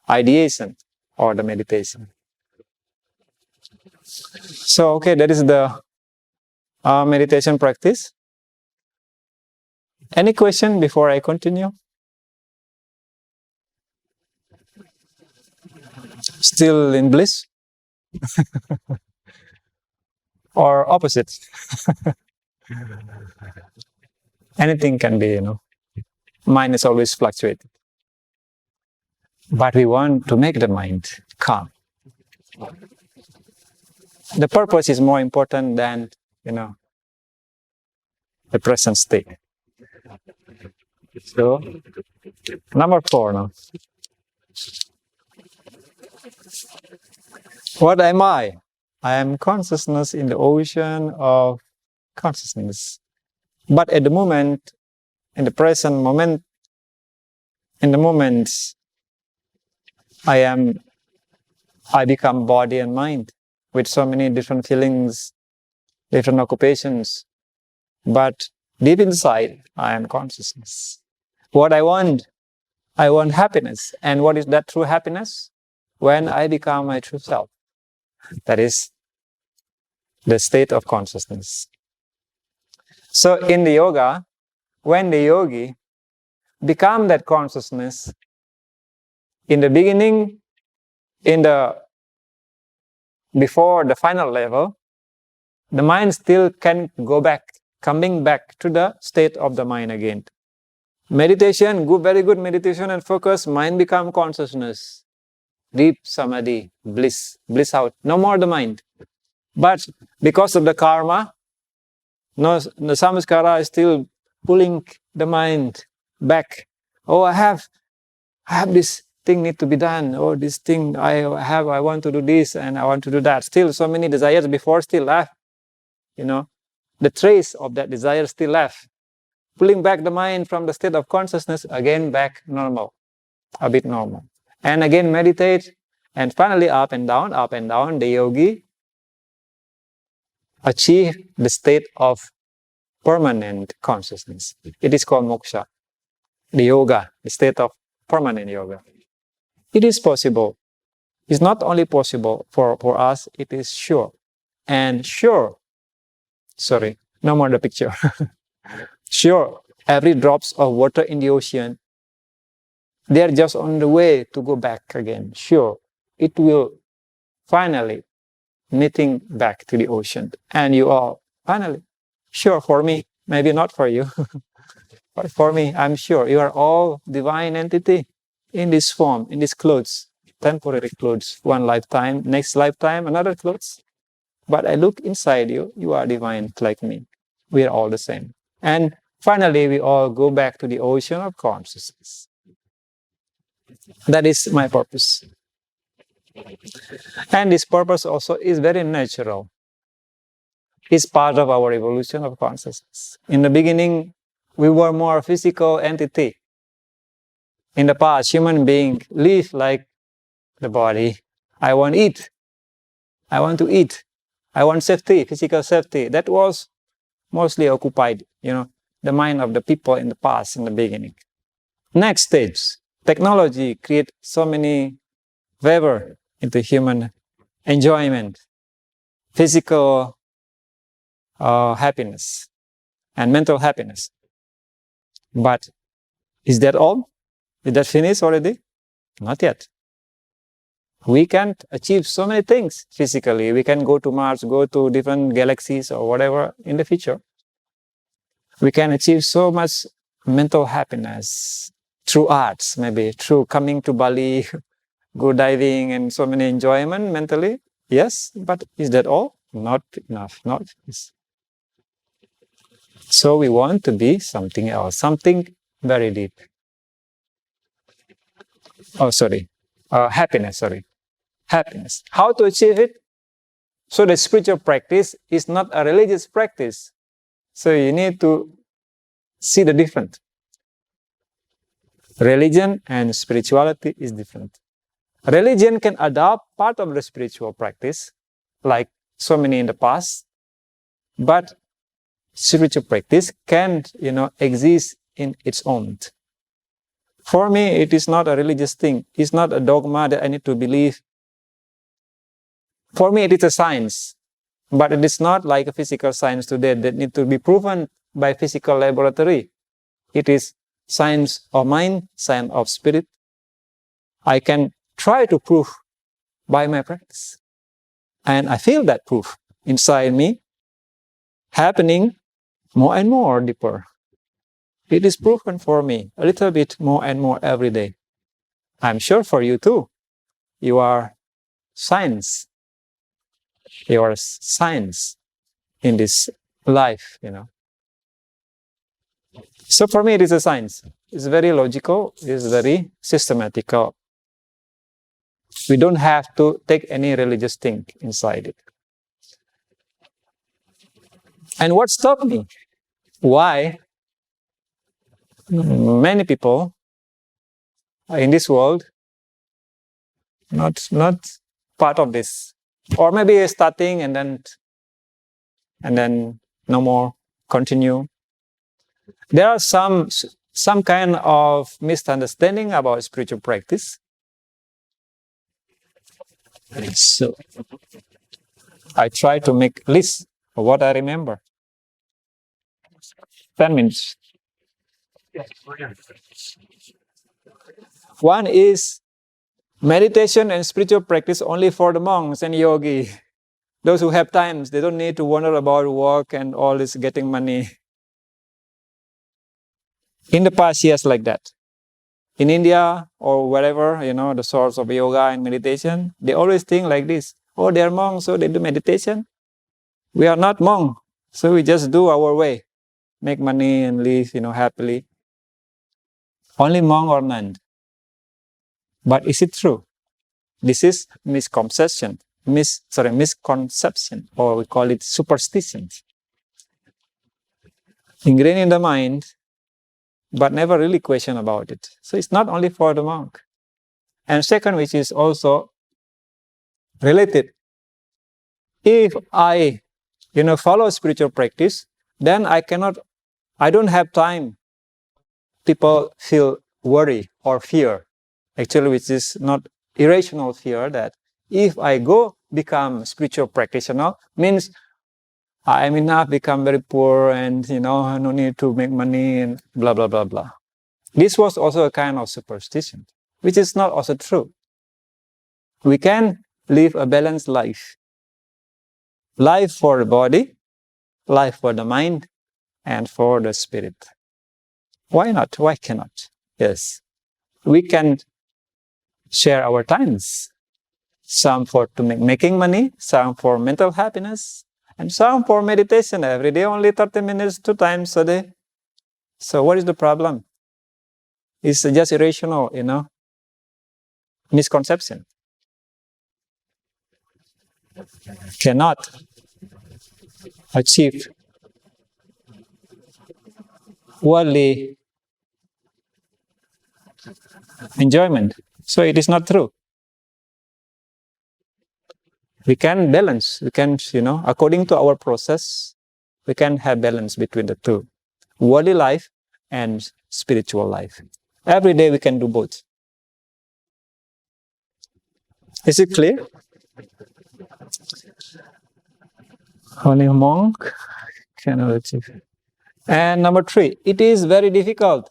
ideation or the meditation. So, okay, that is the meditation practice. Any question before I continue? Still in bliss? Or opposite? Anything can be, Mind is always fluctuating. But we want to make the mind calm. The purpose is more important than, the present state. So, number 4 now. What am I? I am consciousness in the ocean of consciousness. But at the moment, in the present moment, in the moments, I become body and mind with so many different feelings, different occupations. But deep inside, I am consciousness. What I want happiness. And what is that true happiness? When I become my true self. That is the state of consciousness. So in the yoga, when the yogi become that consciousness, in the beginning, before the final level, the mind still can go back, coming back to the state of the mind again. Meditation, very good meditation and focus, mind become consciousness. Deep samadhi, bliss out. No more the mind. But because of the karma, the samskara is still pulling the mind back. Oh, I have this thing need to be done. Oh, this thing I want to do this and I want to do that. Still so many desires before still left. The trace of that desire still left. Pulling back the mind from the state of consciousness, again back normal, a bit normal. And again meditate, and finally up and down, the yogi achieve the state of permanent consciousness. It is called moksha. The yoga, the state of permanent yoga. It is possible. It's not only possible for us, it is sure. And sure, sorry, no more the picture. Sure, every drops of water in the ocean, they're just on the way to go back again. Sure, it will finally meeting back to the ocean. And you all, finally, sure for me, maybe not for you, but for me, I'm sure you are all divine entity in this form, in these clothes, temporary clothes, one lifetime, next lifetime, another clothes. But I look inside you, you are divine like me. We are all the same. And finally, we all go back to the ocean of consciousness. That is my purpose. And this purpose also is very natural. It's part of our evolution of consciousness. In the beginning, we were more physical entity. In the past, human beings live like the body. I want to eat. I want to eat. I want safety, physical safety. That was mostly occupied, the mind of the people in the past, in the beginning. Next stage, technology creates so many favor into human enjoyment, physical happiness, and mental happiness. But is that all? Is that finished already? Not yet. We can achieve so many things physically. We can go to Mars, go to different galaxies or whatever in the future. We can achieve so much mental happiness through arts, maybe through coming to Bali, go diving and so many enjoyment mentally. Yes, but is that all? Not enough, not enough. So we want to be something else, something very deep. Oh, sorry. Happiness, sorry. Happiness. How to achieve it? So the spiritual practice is not a religious practice. So you need to see the difference. Religion and spirituality is different. Religion can adopt part of the spiritual practice, like so many in the past, but spiritual practice can, exist in its own. For me, it is not a religious thing. It's not a dogma that I need to believe. For me, it is a science, but it is not like a physical science today that need to be proven by physical laboratory. It is science of mind, science of spirit. I can try to prove by my practice. And I feel that proof inside me happening more and more deeper. It is proven for me a little bit more and more every day. I'm sure for you too. You are science. You are science in this life, So for me, it is a science. It's very logical. It's very systematical. We don't have to take any religious thing inside it. And what stopped me? Why many people in this world not part of this, or maybe starting and then no more continue. There are some kind of misunderstanding about spiritual practice. So I try to make a list of what I remember. 10 minutes. One is meditation and spiritual practice only for the monks and yogi. Those who have time, they don't need to wonder about work and all this getting money. In the past, yes, like that. In India or wherever, the source of yoga and meditation, they always think like this. Oh, they're monks, so they do meditation. We are not monks, so we just do our way. Make money and live, happily. Only monk or nun. But is it true? This is misconception, or we call it superstition. Ingrained in the mind, but never really question about it. So it's not only for the monk. And second, which is also related. If I, follow spiritual practice, then I don't have time. People feel worry or fear, actually, which is not irrational fear, that if I go become spiritual practitioner, means I may not become very poor and, no need to make money and blah, blah, blah, blah. This was also a kind of superstition, which is not also true. We can live a balanced life. Life for the body, life for the mind, and for the spirit. Why not? Why cannot? Yes. We can share our times. Some for making money, some for mental happiness, and some for meditation every day, only 30 minutes, 2 times a day. So what is the problem? It's just irrational, misconception. Cannot achieve worldly enjoyment. So it is not true. We can balance. We can, according to our process, we can have balance between the two. Worldly life and spiritual life. Every day we can do both. Is it clear? Only a monk cannot achieve. And number 3, it is very difficult.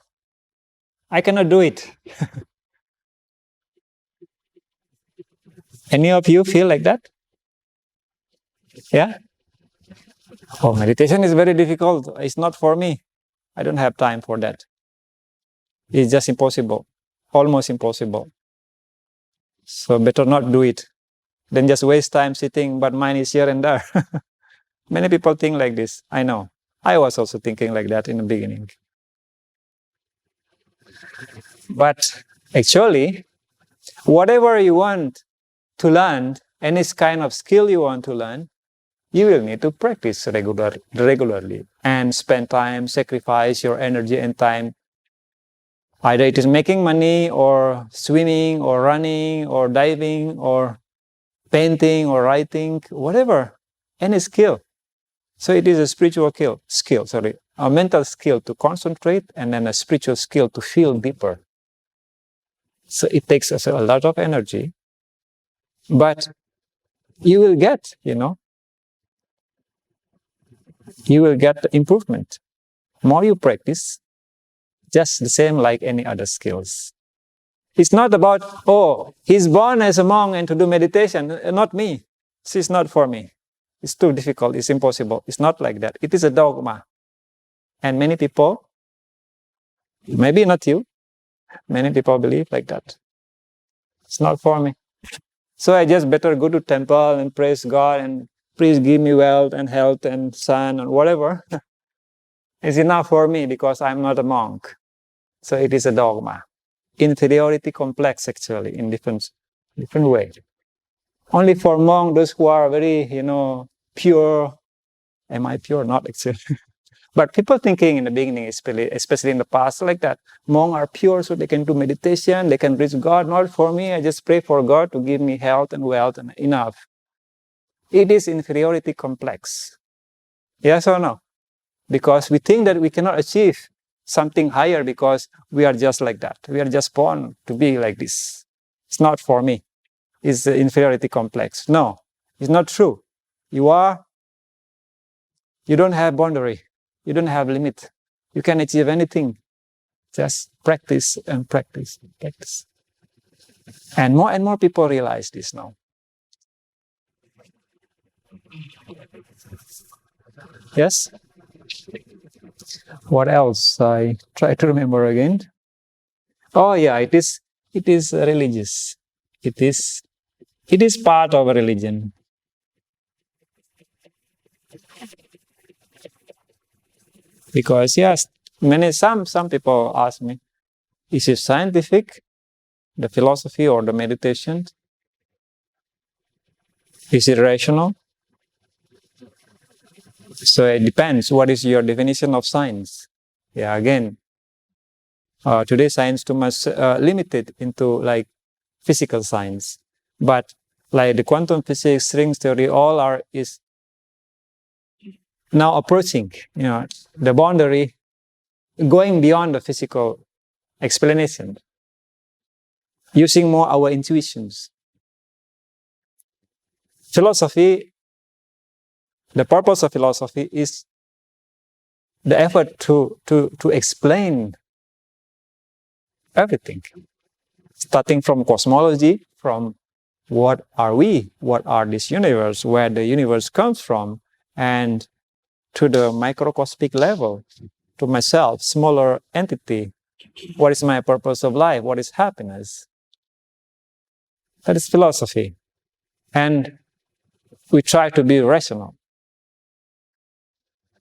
I cannot do it. Any of you feel like that? Yeah? Oh, meditation is very difficult. It's not for me. I don't have time for that. It's just impossible. Almost impossible. So better not do it. Then just waste time sitting, but mind is here and there. Many people think like this. I know. I was also thinking like that in the beginning. But actually, whatever you want to learn any kind of skill you want to learn, you will need to practice regularly and spend time, sacrifice your energy and time. Either it is making money or swimming or running or diving or painting or writing, whatever, any skill. So it is a spiritual skill, a mental skill to concentrate and then a spiritual skill to feel deeper. So it takes us a lot of energy, but you will get, you will get improvement. More you practice, just the same like any other skills. It's not about, oh, he's born as a monk and to do meditation. Not me. This is not for me. It's too difficult. It's impossible. It's not like that. It is a dogma. And many people, maybe not you, many people believe like that. It's not for me. So I just better go to temple and praise God and please give me wealth and health and son and whatever. It's enough for me because I'm not a monk. So it is a dogma. Inferiority complex actually in different way. Only for monks, those who are very, pure. Am I pure? Not actually. But people thinking in the beginning, especially in the past, like that. Monks are pure so they can do meditation, they can reach God. Not for me, I just pray for God to give me health and wealth and enough. It is inferiority complex. Yes or no? Because we think that we cannot achieve something higher because we are just like that. We are just born to be like this. It's not for me. It's the inferiority complex. No, it's not true. You don't have boundary. You don't have limit. You can achieve anything. Just practice and practice and practice. And more people realize this now. Yes? What else? I try to remember again. Oh yeah, it is religious. It is part of a religion. Because yes, some people ask me, is it scientific, the philosophy or the meditation? Is it rational? So it depends. What is your definition of science? Yeah, again, today science too much limited into like physical science, but like the quantum physics, string theory, is now approaching, the boundary, going beyond the physical explanation, using more our intuitions. Philosophy, the purpose of philosophy is the effort to explain everything, starting from cosmology, from what are we, what are this universe, where the universe comes from, and to the microcosmic level, to myself, smaller entity. What is my purpose of life? What is happiness? That is philosophy. And we try to be rational.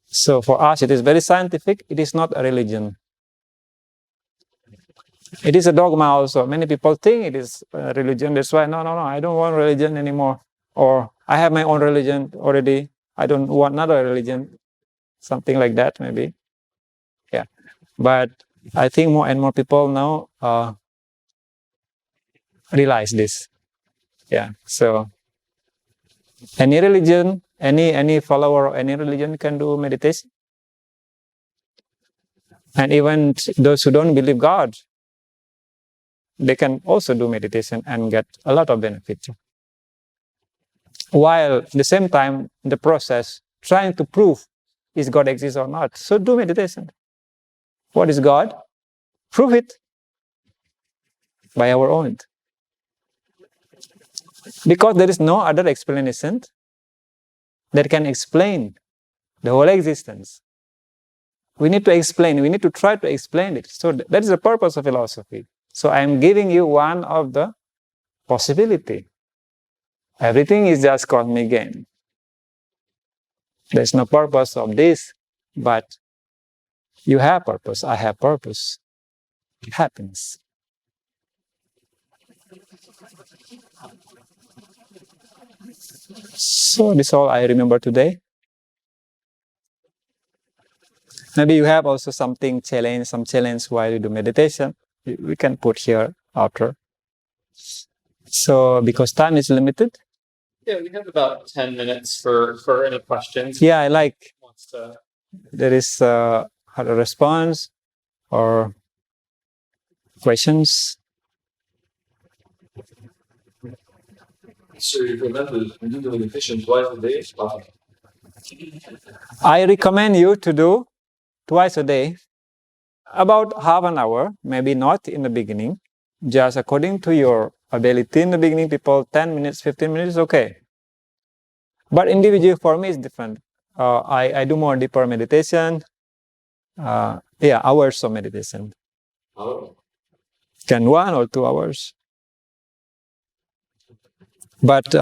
So for us, it is very scientific. It is not a religion. It is a dogma also. Many people think it is a religion. That's why, no, I don't want religion anymore. Or I have my own religion already. I don't want another religion. Something like that, maybe. Yeah. But I think more and more people now realize this. Yeah. So any religion, any follower of any religion can do meditation. And even those who don't believe God, they can also do meditation and get a lot of benefit. While at the same time, in the process, trying to prove is God exists or not. So do meditation. What is God? Prove it by our own. Because there is no other explanation that can explain the whole existence. We need to explain, we need to try to explain it. So that is the purpose of philosophy. So I am giving you one of the possibility. Everything is just cosmic game. There's no purpose of this, but you have purpose, I have purpose. It happens. So this is all I remember today. Maybe you have also some challenge while you do meditation. We can put here after. So because time is limited. Yeah, we have about 10 minutes for any questions. Yeah, I like. Wants to... There is a response or questions. So you recommend to do the meditation twice a day? I recommend you to do twice a day, about half an hour, maybe not in the beginning, just according to your ability. In the beginning, people 10 minutes, 15 minutes is okay. But individual for me is different. I do more deeper meditation. Hours of meditation. Oh. Can 1 or 2 hours. But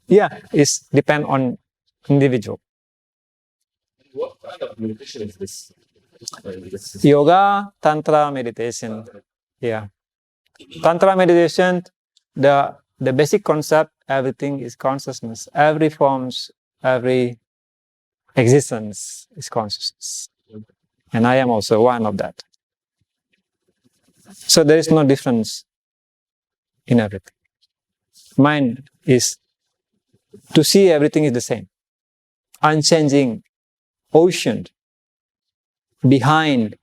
it's depend on individual. What kind of meditation is this? Yoga, Tantra meditation. Yeah. Tantra meditation, the basic concept, everything is consciousness. Every forms, every existence is consciousness. And I am also one of that. So there is no difference in everything. Mind is to see everything is the same. Unchanging ocean behind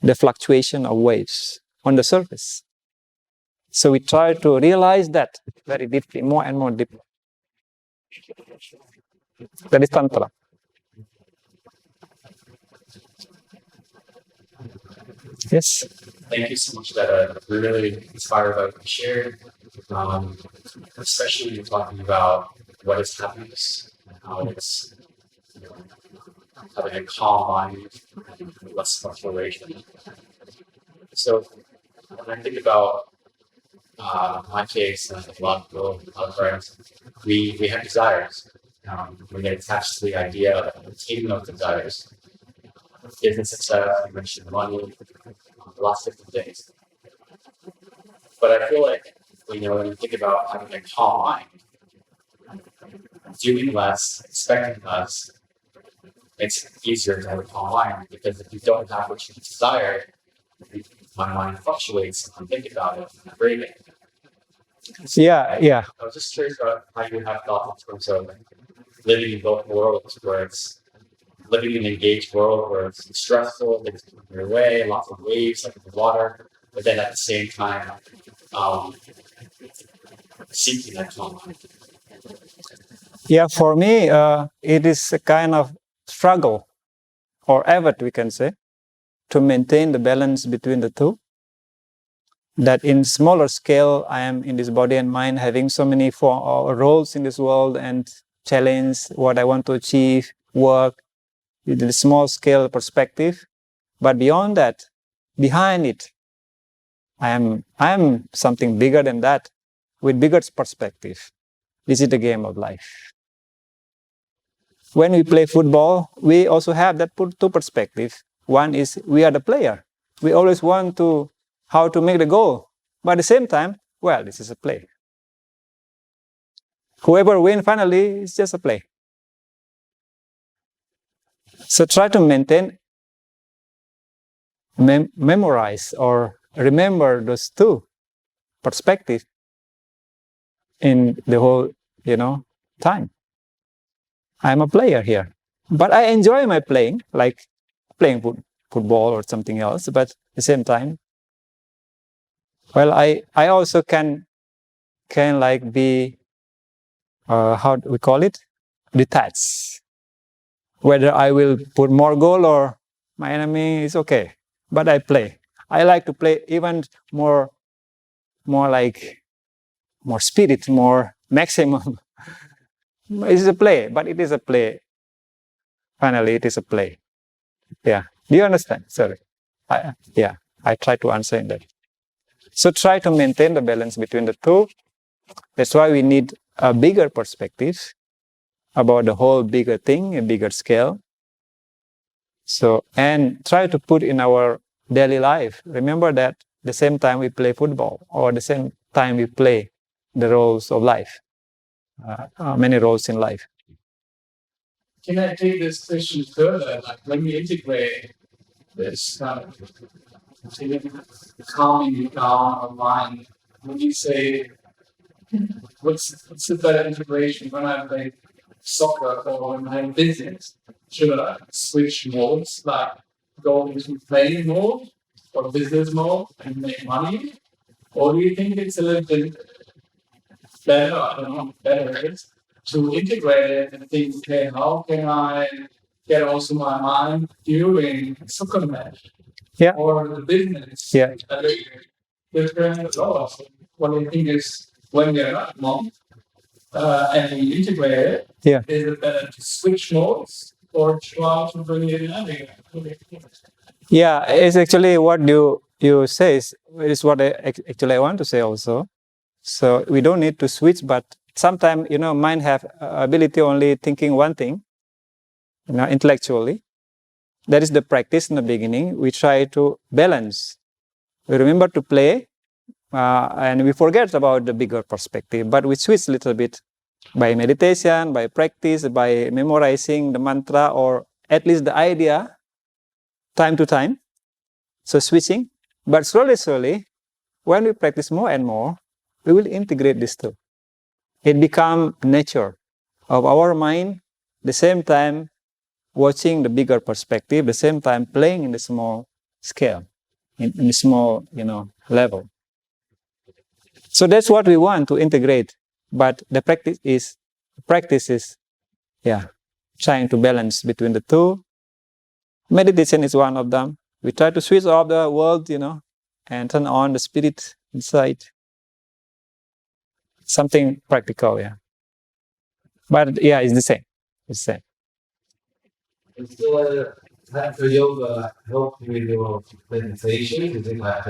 the fluctuation of waves on the surface. So we try to realize that very deeply, more and more deeply. That is Tantra. Yes? Thank you so much, Dada. We're really inspired by what you shared, especially when you're talking about what is happiness and how it's having a calm mind and less fluctuation. So when I think about my case and a lot of people, a lot of friends, we have desires. We get attached to the idea of obtaining those desires. Business success, you mentioned money, lots of different things. But I feel like, when you think about having a calm mind, doing less, expecting less, it's easier to have a calm mind, because if you don't have what you desire, my mind fluctuates and I think about it and I break it. Yeah. I was just curious about how you have thoughts in terms of living in both worlds, where it's living in an engaged world where it's stressful, things come your way, lots of waves like in the water, but then at the same time, seeking that calm mind. Yeah, for me, it is a kind of struggle or effort, we can say, to maintain the balance between the two. That in smaller scale, I am in this body and mind having so many roles in this world and challenge what I want to achieve, work, with the small scale perspective. But beyond that, behind it, I am something bigger than that, with bigger perspective. This is the game of life. When we play football, we also have that two perspectives. One is we are the player. We always want to how to make the goal. But at the same time, well, this is a play. Whoever wins finally is just a play. So try to maintain, memorize or remember those two perspectives in the whole, time. I'm a player here, but I enjoy my playing, like playing football or something else. But at the same time, well, I also can like be, how do we call it? Detached. Whether I will put more goal or my enemy is okay, but I play. I like to play even more like more spirit, more maximum. It is a play, but it is a play. Finally, it is a play. Yeah. Do you understand? Sorry. I try to answer in that. So try to maintain the balance between the two. That's why we need a bigger perspective about the whole bigger thing, a bigger scale. So, and try to put in our daily life. Remember that the same time we play football or the same time we play the roles of life, many roles in life. Can I take this question further? Like when we integrate this kind of calming down our mind, would you say what's the better integration when I play soccer or when I'm business? Should I switch modes, like go into playing mode or business mode and make money? Or do you think it's a little bit better, I don't know, better is to integrate it and think, okay, how can I get also my mind during soccer match? Yeah. Or the business? Yeah. Different laws. What I think is when you're not monk and you integrate it, Yeah. is it better to switch modes or try to bring it in? Yeah, it's actually what you say is what I want to say also. So we don't need to switch, but sometimes, mind have ability only thinking one thing, intellectually. That is the practice in the beginning. We try to balance. We remember to play, and we forget about the bigger perspective, but we switch a little bit by meditation, by practice, by memorizing the mantra, or at least the idea, time to time. So switching, but slowly, when we practice more and more, we will integrate this too. It becomes nature of our mind, the same time watching the bigger perspective, the same time playing in the small scale, in the small, level. So that's what we want to integrate. But the practice is, trying to balance between the two. Meditation is one of them. We try to switch off the world, and turn on the spirit inside. Something practical, yeah. But yeah, it's the same. It's the same. Does Tantra yoga help you with your meditation? Is it like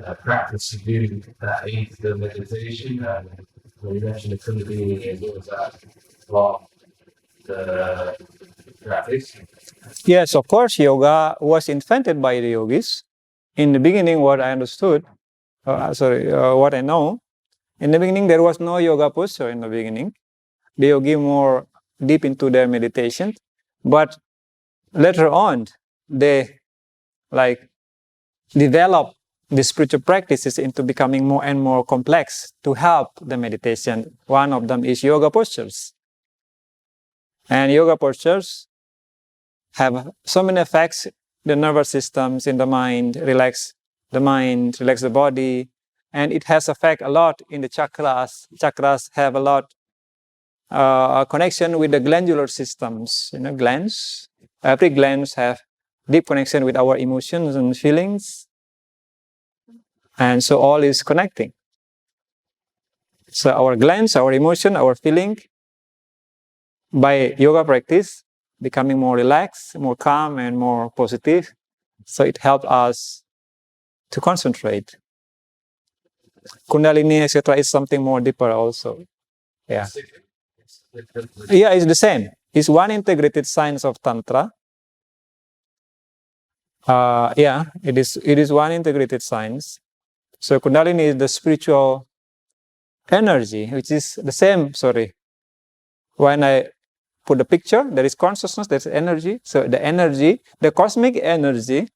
a practice to do that aids the meditation? When you mentioned the Kundalini, as well as that part the practice? Yes, of course, yoga was invented by the yogis. In the beginning, what I understood, what I know, in the beginning, there was no yoga posture in the beginning. The yogi more deep into their meditation. But later on, they develop the spiritual practices into becoming more and more complex to help the meditation. One of them is yoga postures. And yoga postures have so many effects. The nervous systems in the mind, relax the body, and it has effect a lot in the chakras. Chakras have a lot connection with the glandular systems. Glands. Every glands have deep connection with our emotions and feelings, and so all is connecting. So our glands, our emotion, our feeling, by yoga practice, becoming more relaxed, more calm, and more positive. So it helps us to concentrate. Kundalini, etc., is something more deeper also. Yeah. Yeah, it's the same. It's one integrated science of Tantra. It is one integrated science. So Kundalini is the spiritual energy, which is the same, when I put the picture, there is consciousness, there's energy. So the energy, the cosmic energy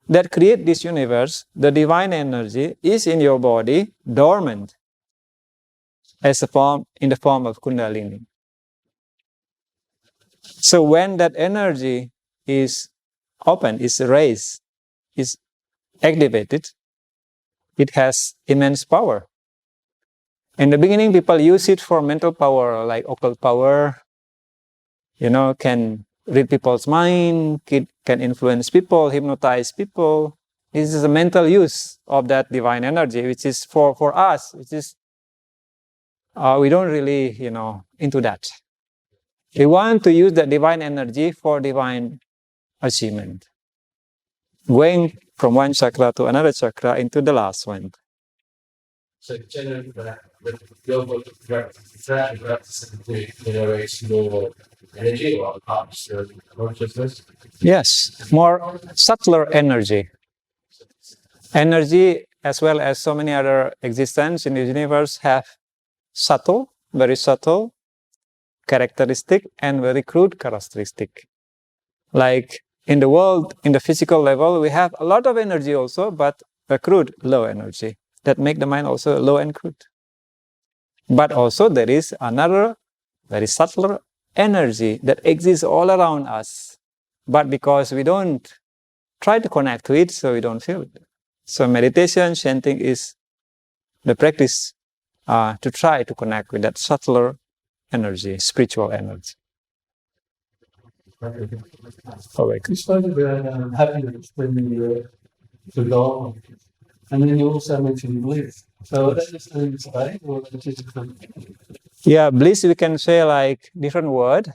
that creates this universe, the divine energy, is in your body, dormant, in the form of Kundalini. So when that energy is open, is raised, is activated, it has immense power. In the beginning, people use it for mental power, like occult power, can read people's mind, can influence people, hypnotize people. This is a mental use of that divine energy, which is for us, which is, we don't really, into that. We want to use that divine energy for divine achievement. Going from one chakra to another chakra into the last one. So generally, the yoga practice generates more energy or consciousness. Yes, more subtler energy. Energy as well as so many other existence in the universe have subtle, very subtle characteristic and very crude characteristic. Like in the world, in the physical level, we have a lot of energy also, but a crude, low energy that make the mind also low and crude. But also there is another very subtle energy that exists all around us. But because we don't try to connect to it, so we don't feel it. So meditation, chanting is the practice to try to connect with that subtler energy, spiritual energy. You spoke about happiness when you were the goal, and then you also mentioned bliss. So are they the same state, or are they different? Yeah, bliss we can say like different word.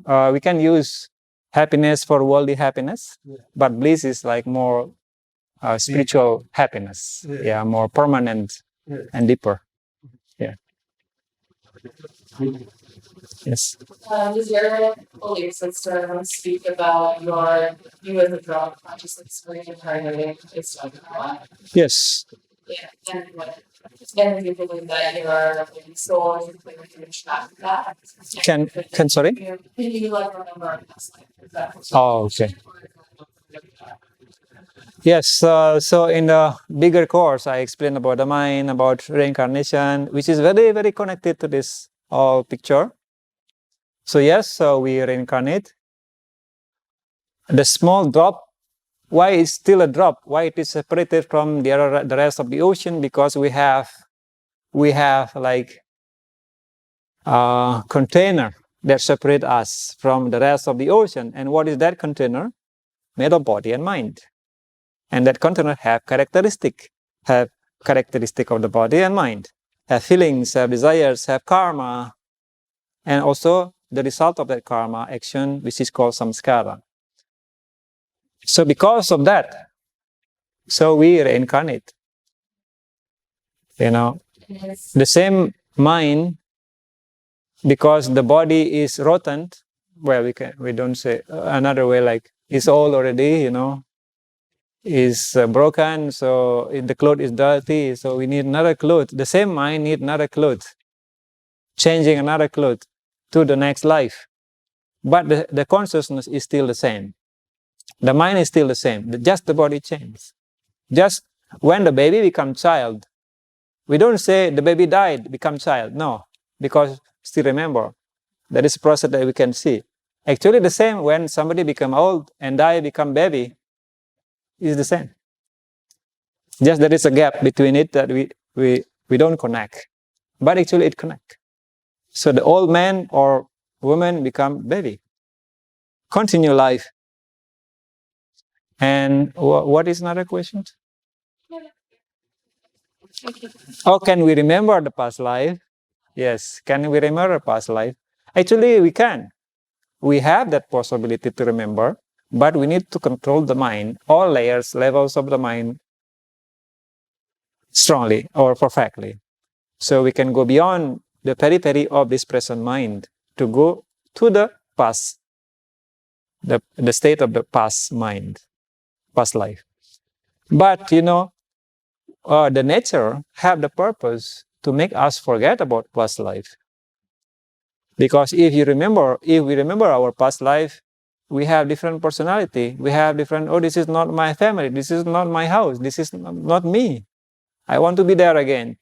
We can use happiness for worldly happiness, but bliss is like more spiritual happiness. Yeah, more permanent and deeper. Yeah. Yes. Does your belief system speak about you as a drug consciousness reincarnating based on karma? Yes. Yeah, and you believe that your soul is completely trapped in that? Can sorry? Can you like remember a past life? Is that Oh, okay. Yes, so in the bigger course, I explained about the mind, about reincarnation, which is very, very connected to this whole picture. So yes, so we reincarnate. The small drop, why is still a drop? Why it is separated from the rest of the ocean? Because we have like a container that separate us from the rest of the ocean. And what is that container? Made of body and mind. And that container have characteristic of the body and mind, have feelings, have desires, have karma, and also the result of that karma action, which is called samskara. So because of that, so we reincarnate. You know, the same mind, because the body is rotten. Well, we don't say another way, like it's old already, you know, is broken, so the cloth is dirty, so we need another cloth. The same mind need another cloth, changing another cloth to the next life. But the consciousness is still the same. The mind is still the same. Just the body changes. Just when the baby becomes child, we don't say the baby died, become child. No, because still remember, that is a process that we can see. Actually, the same when somebody become old and die, become baby, is the same. Just there is a gap between it that we don't connect. But actually it connects. So the old man or woman become baby. Continue life. And what is another question? How can we remember the past life? Yes, can we remember past life? Actually, we can. We have that possibility to remember, but we need to control the mind, all levels of the mind strongly or perfectly. So we can go beyond the periphery of this present mind to go to the past, the state of the past mind, past life. But, you know, the nature have the purpose to make us forget about past life. Because if we remember our past life, we have different personality. We have different, oh, this is not my family. This is not my house. This is not me. I want to be there again.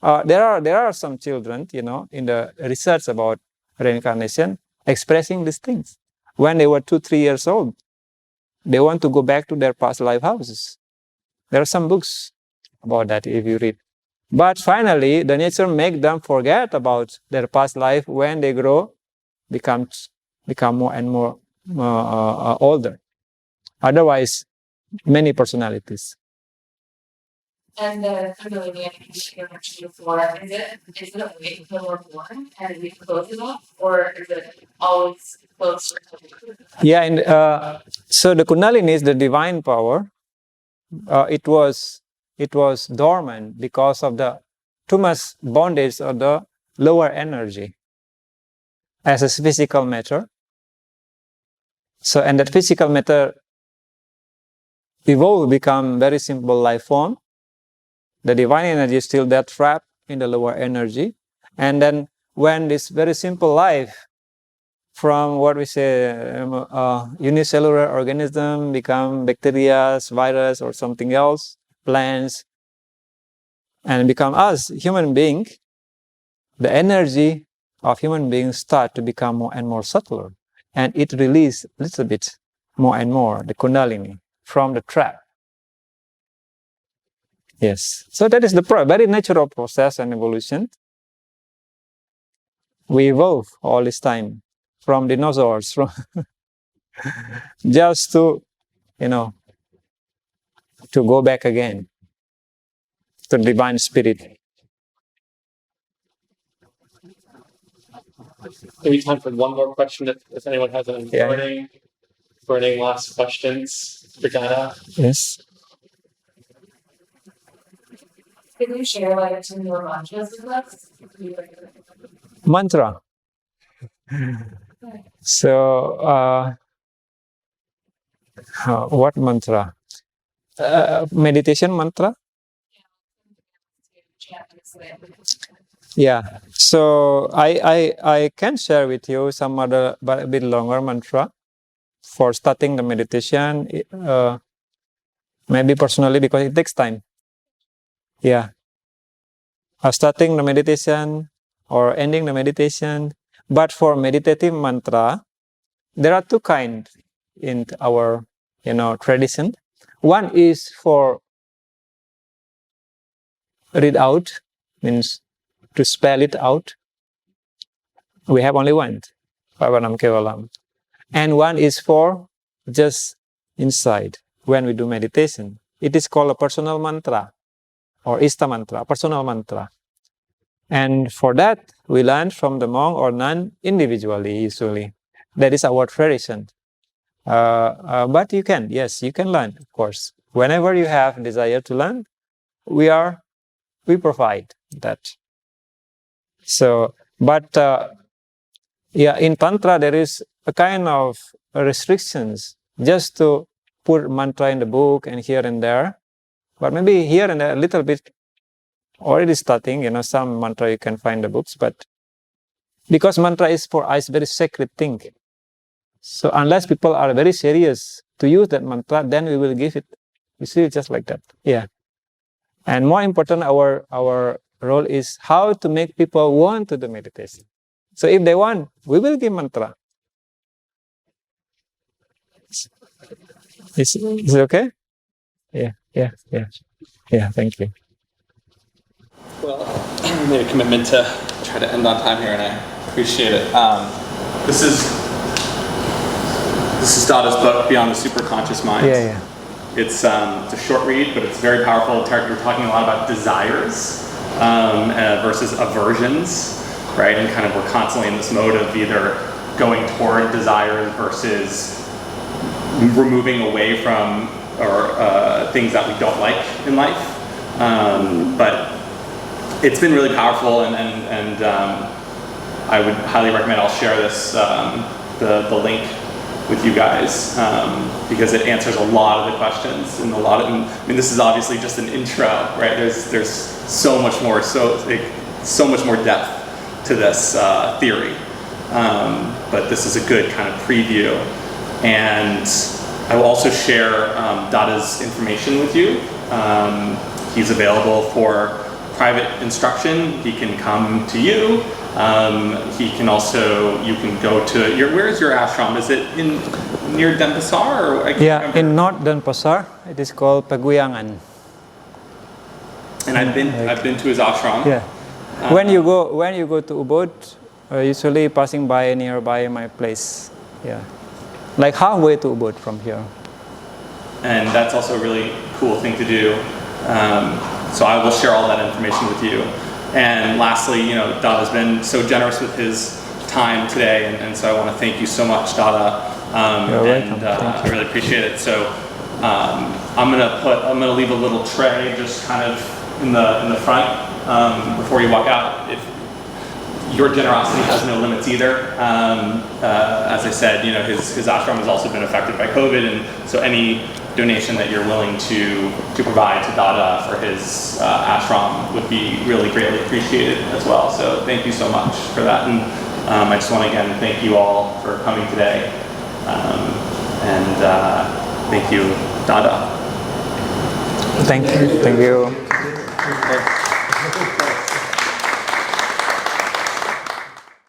There are some children, you know, in the research about reincarnation, expressing these things. When they were 2-3 years old, they want to go back to their past life houses. There are some books about that if you read. But finally, the nature make them forget about their past life when they grow, become more and more older. Otherwise, many personalities. And the ability you mentioned before, is it a wait until we're born and we close enough, or is it always close? Yeah, and so the Kundalini is the divine power. It was dormant because of the too much bondage of the lower energy as a physical matter. So, and that physical matter evolved, become very simple life form. the divine energy is still there trapped in the lower energy. And then when this very simple life from what we say unicellular organism become bacteria, virus, or something else, plants, and become us, human being, the energy of human beings start to become more and more subtler, and it releases a little bit more and more the kundalini from the trap. Yes, so that is the very natural process and evolution. We evolve all this time from dinosaurs, from just to, to go back again to the divine spirit. Maybe time for one more question if anyone has any burning last questions for Dada. Yes. Can you share like some of your mantras with us? Mantra. So, what mantra? Meditation mantra? Yeah. So I can share with you some other but a bit longer mantra for starting the meditation. Maybe personally because it takes time. Yeah. Starting the meditation or ending the meditation. But for meditative mantra, there are two kinds in our tradition. One is for read out, means to spell it out. We have only one, Pavanam Kevalam. And one is for just inside when we do meditation. It is called a personal mantra or Ista mantra, personal mantra. And for that, we learn from the monk or nun individually, usually. That is our tradition. But you can learn, of course. Whenever you have desire to learn, we provide that. So, but in Tantra, there is a kind of restrictions just to put mantra in the book and here and there. But maybe here and there a little bit already starting, some mantra you can find in the books, but because mantra is for us very sacred thing. So unless people are very serious to use that mantra, then we will give it. You see, just like that. Yeah. And more important, our role is how to make people want to do meditation. So if they want, we will give mantra. Is it okay? Yeah, thank you. Well, I made a commitment to try to end on time here, and I appreciate it. This is Dada's book, Beyond the Superconscious Mind. Yeah. It's a short read, but it's very powerful. We're talking a lot about desires versus aversions, right? And kind of we're constantly in this mode of either going toward desires versus removing away from or things that we don't like in life. But it's been really powerful, and I would highly recommend. I'll share this the link with you guys because it answers a lot of the questions and this is obviously just an intro, right? There's so much more, so much more depth to this theory, but this is a good kind of preview. And I will also share Dada's information with you. He's available for private instruction. He can come to you. He can also, you can go to where is your ashram? Is it near Denpasar? In North Denpasar. It is called Paguyangan. And I've been to his ashram. Yeah. When you go to Ubud, usually passing by nearby my place. Yeah. Like halfway to Ubud from here. And that's also a really cool thing to do. So I will share all that information with you. And lastly, Dada's been so generous with his time today, and so I want to thank you so much, Dada. I really appreciate it. So I'm gonna leave a little tray just kind of in the front before you walk out. If your generosity has no limits either. As I said, his ashram has also been affected by COVID, and so any donation that you're willing to provide to Dada for his ashram would be really greatly appreciated as well. So thank you so much for that. And I just want to again thank you all for coming today. And thank you, Dada. Thank you.